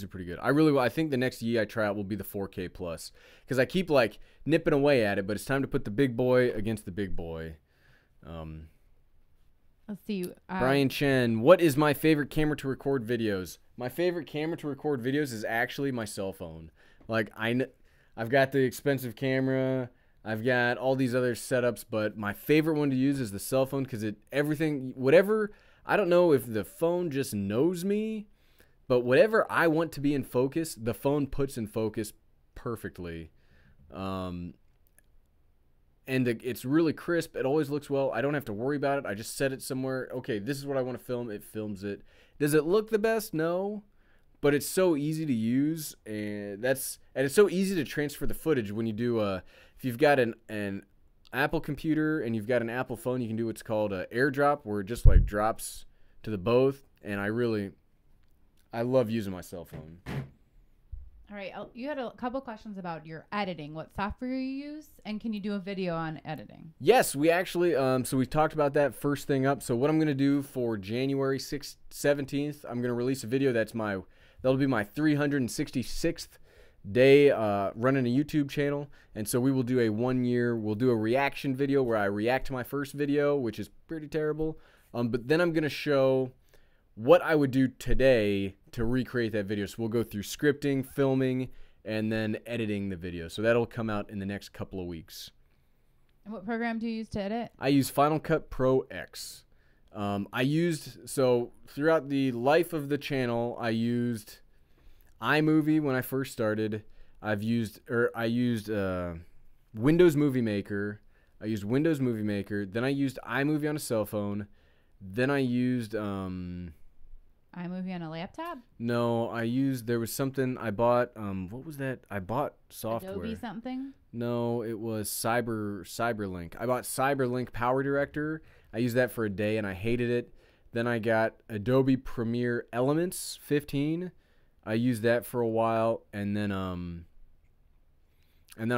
are pretty good. I think the next Yi I try out will be the 4K Plus because I keep like nipping away at it, but it's time to put the big boy against the big boy. Let's see. Brian Chen, what is my favorite camera to record videos? My favorite camera to record videos is actually my cell phone. Like I've got the expensive camera, I've got all these other setups, but my favorite one to use is the cell phone because I don't know if the phone just knows me. But whatever I want to be in focus, the phone puts in focus perfectly. And it's really crisp. It always looks well. I don't have to worry about it. I just set it somewhere. Okay, this is what I want to film. It films it. Does it look the best? No. But it's so easy to use. And it's so easy to transfer the footage when you do, if you've got an Apple computer and you've got an Apple phone, you can do what's called an AirDrop, where it just like drops to the both. And I love using my cell phone. All right. You had a couple questions about your editing, what software you use, and can you do a video on editing? Yes, we actually, so we talked about that first thing up. So what I'm going to do for January 17th, I'm going to release a video that'll be my 366th day running a YouTube channel. And so we will do we'll do a reaction video where I react to my first video, which is pretty terrible. But then I'm going to show what I would do today to recreate that video. So we'll go through scripting, filming, and then editing the video. So that'll come out in the next couple of weeks. And what program do you use to edit? I use Final Cut Pro X. Throughout the life of the channel, I used iMovie when I first started. I used Windows Movie Maker. Then I used iMovie on a cell phone. Then I used iMovie on a laptop? No, there was something I bought. What was that? I bought software. Adobe something? No, it was Cyberlink. I bought Cyberlink Power Director. I used that for a day and I hated it. Then I got Adobe Premiere Elements 15. I used that for a while, and then I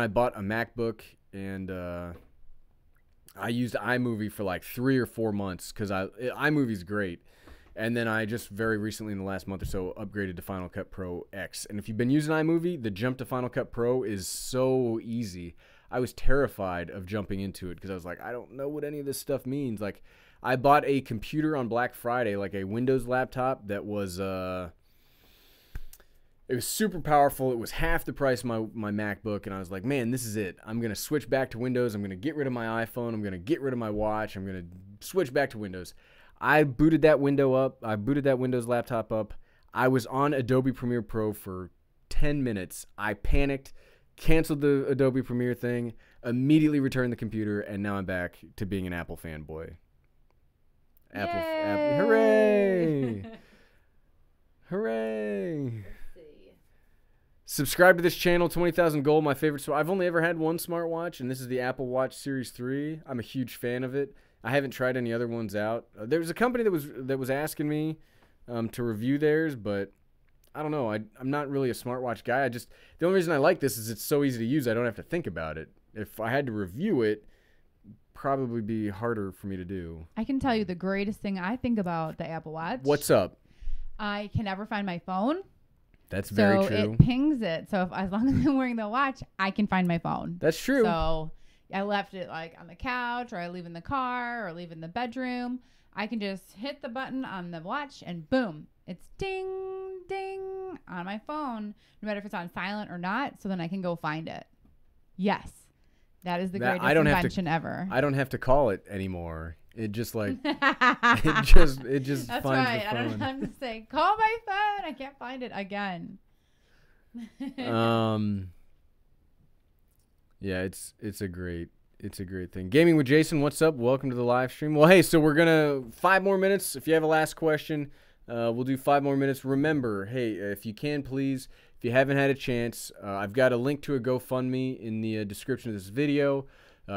bought a MacBook, and I used iMovie for like 3 or 4 months because iMovie's great. And then I just very recently in the last month or so upgraded to Final Cut Pro X. And if you've been using iMovie, the jump to Final Cut Pro is so easy. I was terrified of jumping into it because I was like, I don't know what any of this stuff means. Like, I bought a computer on Black Friday, like a Windows laptop that was it was super powerful. It was half the price of my MacBook, and I was like, man, this is it. I'm going to switch back to Windows. I'm going to get rid of my iPhone. I'm going to get rid of my watch. I'm going to switch back to Windows. I booted that Windows laptop up. I was on Adobe Premiere Pro for 10 minutes. I panicked, canceled the Adobe Premiere thing, immediately returned the computer, and now I'm back to being an Apple fanboy. Apple, hooray! Hooray! Subscribe to this channel, 20,000 gold, my favorite. So I've only ever had one smartwatch, and this is the Apple Watch Series 3. I'm a huge fan of it. I haven't tried any other ones out. There was a company that was asking me to review theirs, but I don't know. I'm not really a smartwatch guy. The only reason I like this is it's so easy to use. I don't have to think about it. If I had to review it, probably be harder for me to do. I can tell you the greatest thing I think about the Apple Watch. What's up? I can never find my phone. That's very true. So it pings it. So as long as I'm wearing the watch, I can find my phone. That's true. So I left it like on the couch, or I leave in the car, or leave in the bedroom. I can just hit the button on the watch and boom, it's ding, ding on my phone, no matter if it's on silent or not. So then I can go find it. Yes. That is the greatest invention ever. I don't have to call it anymore. It just like it just That's finds right. the phone. I don't have to say, call my phone. I can't find it again. Yeah, it's a great thing. Gaming with Jason, what's up? Welcome to the live stream. Well, hey, so we're gonna 5 more minutes. If you have a last question, we'll do 5 more minutes. Remember, hey, if you can, please, if you haven't had a chance, I've got a link to a GoFundMe in the description of this video.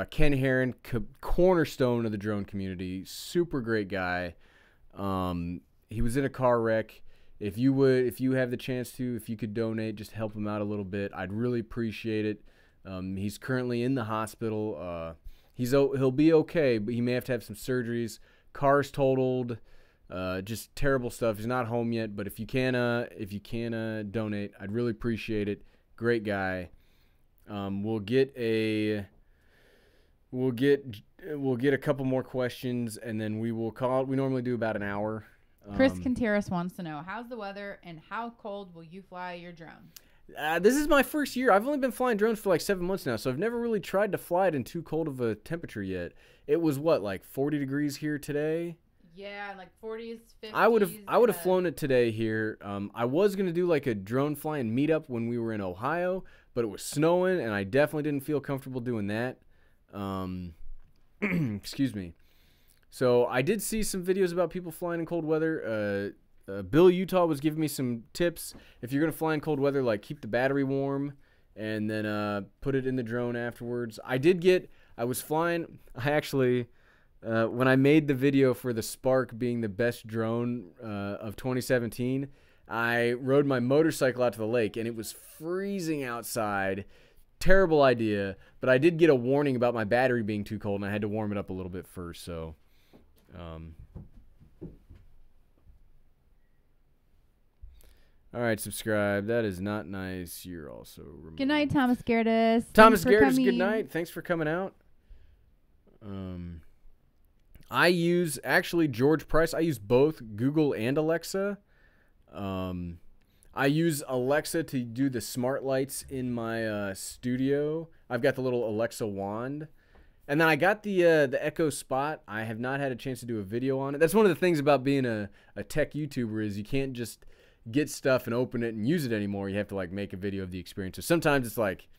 Ken Heron, cornerstone of the drone community, super great guy. He was in a car wreck. If you have the chance to, if you could donate, just help him out a little bit, I'd really appreciate it. He's currently in the hospital. He'll be okay, but he may have to have some surgeries. Car's totaled. Just terrible stuff. He's not home yet, but if you can donate, I'd really appreciate it. Great guy. We'll get a couple more questions, and then we will call. We normally do about an hour. Chris Contreras wants to know, how's the weather and how cold will you fly your drone? This is my first year. I've only been flying drones for like 7 months now, so I've never really tried to fly it in too cold of a temperature yet. It was what, like 40 degrees here today? Yeah, like 40s, 50s. I would have flown it today here. I was gonna do like a drone flying meetup when we were in Ohio, but it was snowing, and I definitely didn't feel comfortable doing that. Excuse me. So I did see some videos about people flying in cold weather. Bill Utah was giving me some tips. If you're going to fly in cold weather, like keep the battery warm and then put it in the drone afterwards. I was flying. I actually, when I made the video for the Spark being the best drone of 2017, I rode my motorcycle out to the lake, and it was freezing outside. Terrible idea, but I did get a warning about my battery being too cold, and I had to warm it up a little bit first. So, all right, subscribe. That is not nice. You're also removed. Good night, Thomas Gerdes. Thomas Gerdes, good night. Thanks for coming out. I use, actually, George Price, I use both Google and Alexa. I use Alexa to do the smart lights in my studio. I've got the little Alexa wand. And then I got the Echo Spot. I have not had a chance to do a video on it. That's one of the things about being a tech YouTuber is you can't just get stuff and open it and use it anymore. You have to like make a video of the experience. So sometimes it's like,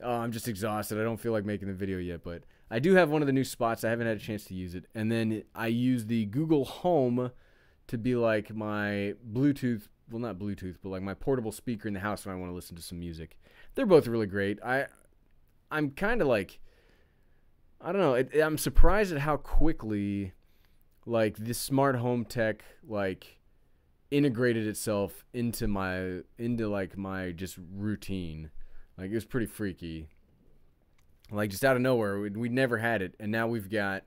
oh, I'm just exhausted. I don't feel like making the video yet. But I do have one of the new spots. I haven't had a chance to use it. And then I use the Google Home to be like my Bluetooth, well, not Bluetooth, but like my portable speaker in the house when I want to listen to some music. They're both really great. I'm kind of like, I don't know. I'm surprised at how quickly like this smart home tech like integrated itself into my just routine. Like it was pretty freaky. Like just out of nowhere, we never had it, and now we've got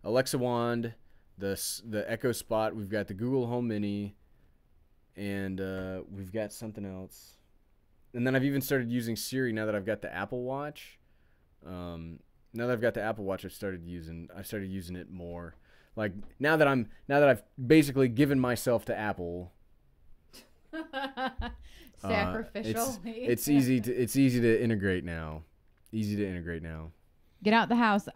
Alexa Wand, the Echo Spot, we've got the Google Home Mini, and we've got something else. And then I've even started using Siri now that I've got the Apple Watch. Now that I've got the Apple Watch, I've started using it more. Like now that I've basically given myself to Apple. Sacrificially. It's easy to integrate now. Easy to integrate now. Get out the house.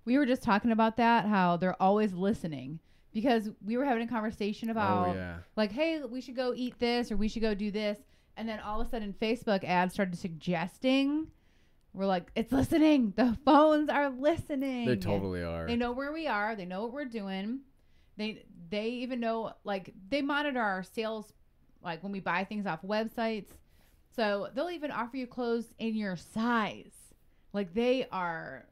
We were just talking about that, how they're always listening, because we were having a conversation about like, hey, we should go eat this or we should go do this, and then all of a sudden Facebook ads started suggesting. We're like, it's listening. The phones are listening. They totally are. They know where we are. They know what we're doing. They even know, like, they monitor our sales, like when we buy things off websites. So they'll even offer you clothes in your size. Like they are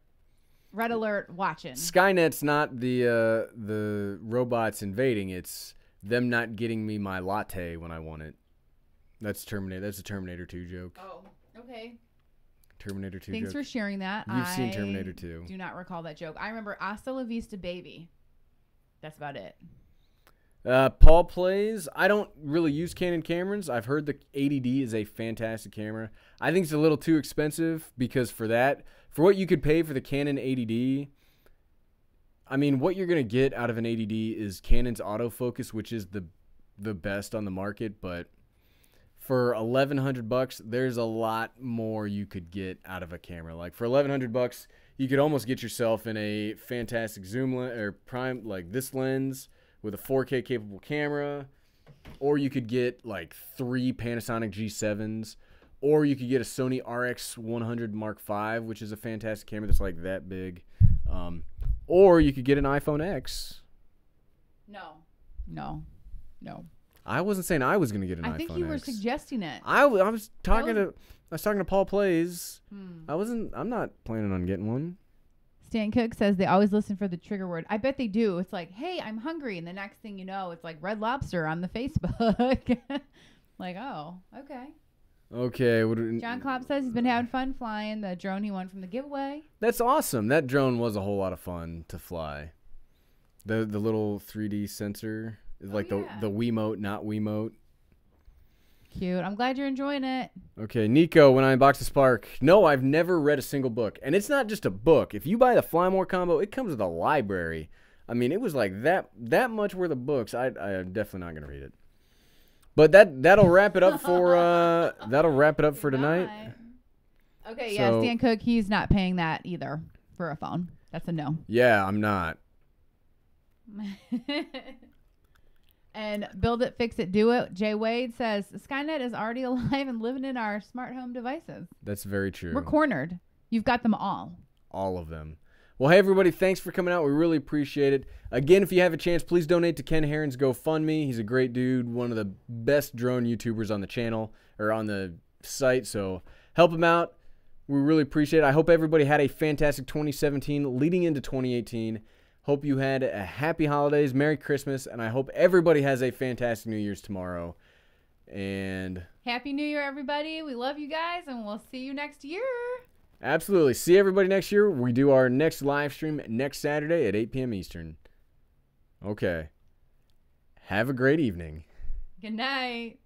red alert watching. Skynet's not the robots invading. It's them not getting me my latte when I want it. That's Terminator. That's a Terminator 2 joke. Oh, okay. Terminator 2 Thanks joke. for sharing that. You've seen Terminator 2. Do not recall that joke. I remember Hasta La Vista Baby. That's about it. Paul plays. I don't really use Canon cameras. I've heard the 80D is a fantastic camera. I think it's a little too expensive because for what you could pay for the Canon 80D, I mean, what you're going to get out of an 80D is Canon's autofocus, which is the best on the market, but for $1,100, there's a lot more you could get out of a camera. Like for $1,100, you could almost get yourself in a fantastic zoom lens or prime, like this lens with a 4K capable camera, or you could get like 3 Panasonic G7s, or you could get a Sony RX100 Mark V, which is a fantastic camera that's like that big, or you could get an iPhone X. No. I wasn't saying I was going to get an iPhone X. I think you were suggesting it. I was talking to Paul Plays. I'm not planning on getting one. Stan Cook says they always listen for the trigger word. I bet they do. It's like, hey, I'm hungry. And the next thing you know, it's like Red Lobster on the Facebook. Like, oh, okay. Okay. John Klopp says he's been having fun flying the drone he won from the giveaway. That's awesome. That drone was a whole lot of fun to fly. The little 3D sensor. Like the Wiimote, not Wiimote. Cute. I'm glad you're enjoying it. Okay, Nico, when I unboxed the Spark. No, I've never read a single book. And it's not just a book. If you buy the Fly More combo, it comes with a library. I mean, it was like that much worth of books. I'm definitely not going to read it. But that'll wrap it up for tonight. Okay, yeah, Stan Cook, he's not paying that either for a phone. That's a no. Yeah, I'm not. And Build It, Fix It, Do It. Jay Wade says Skynet is already alive and living in our smart home devices. That's very true. We're cornered. You've got them all. All of them. Well, hey, everybody, thanks for coming out. We really appreciate it. Again, if you have a chance, please donate to Ken Heron's GoFundMe. He's a great dude, one of the best drone YouTubers on the channel or on the site, so help him out. We really appreciate it. I hope everybody had a fantastic 2017 leading into 2018. Hope you had a happy holidays, Merry Christmas, and I hope everybody has a fantastic New Year's tomorrow. And Happy New Year, everybody. We love you guys, and we'll see you next year. Absolutely. See everybody next year. We do our next live stream next Saturday at 8 p.m. Eastern. Okay. Have a great evening. Good night.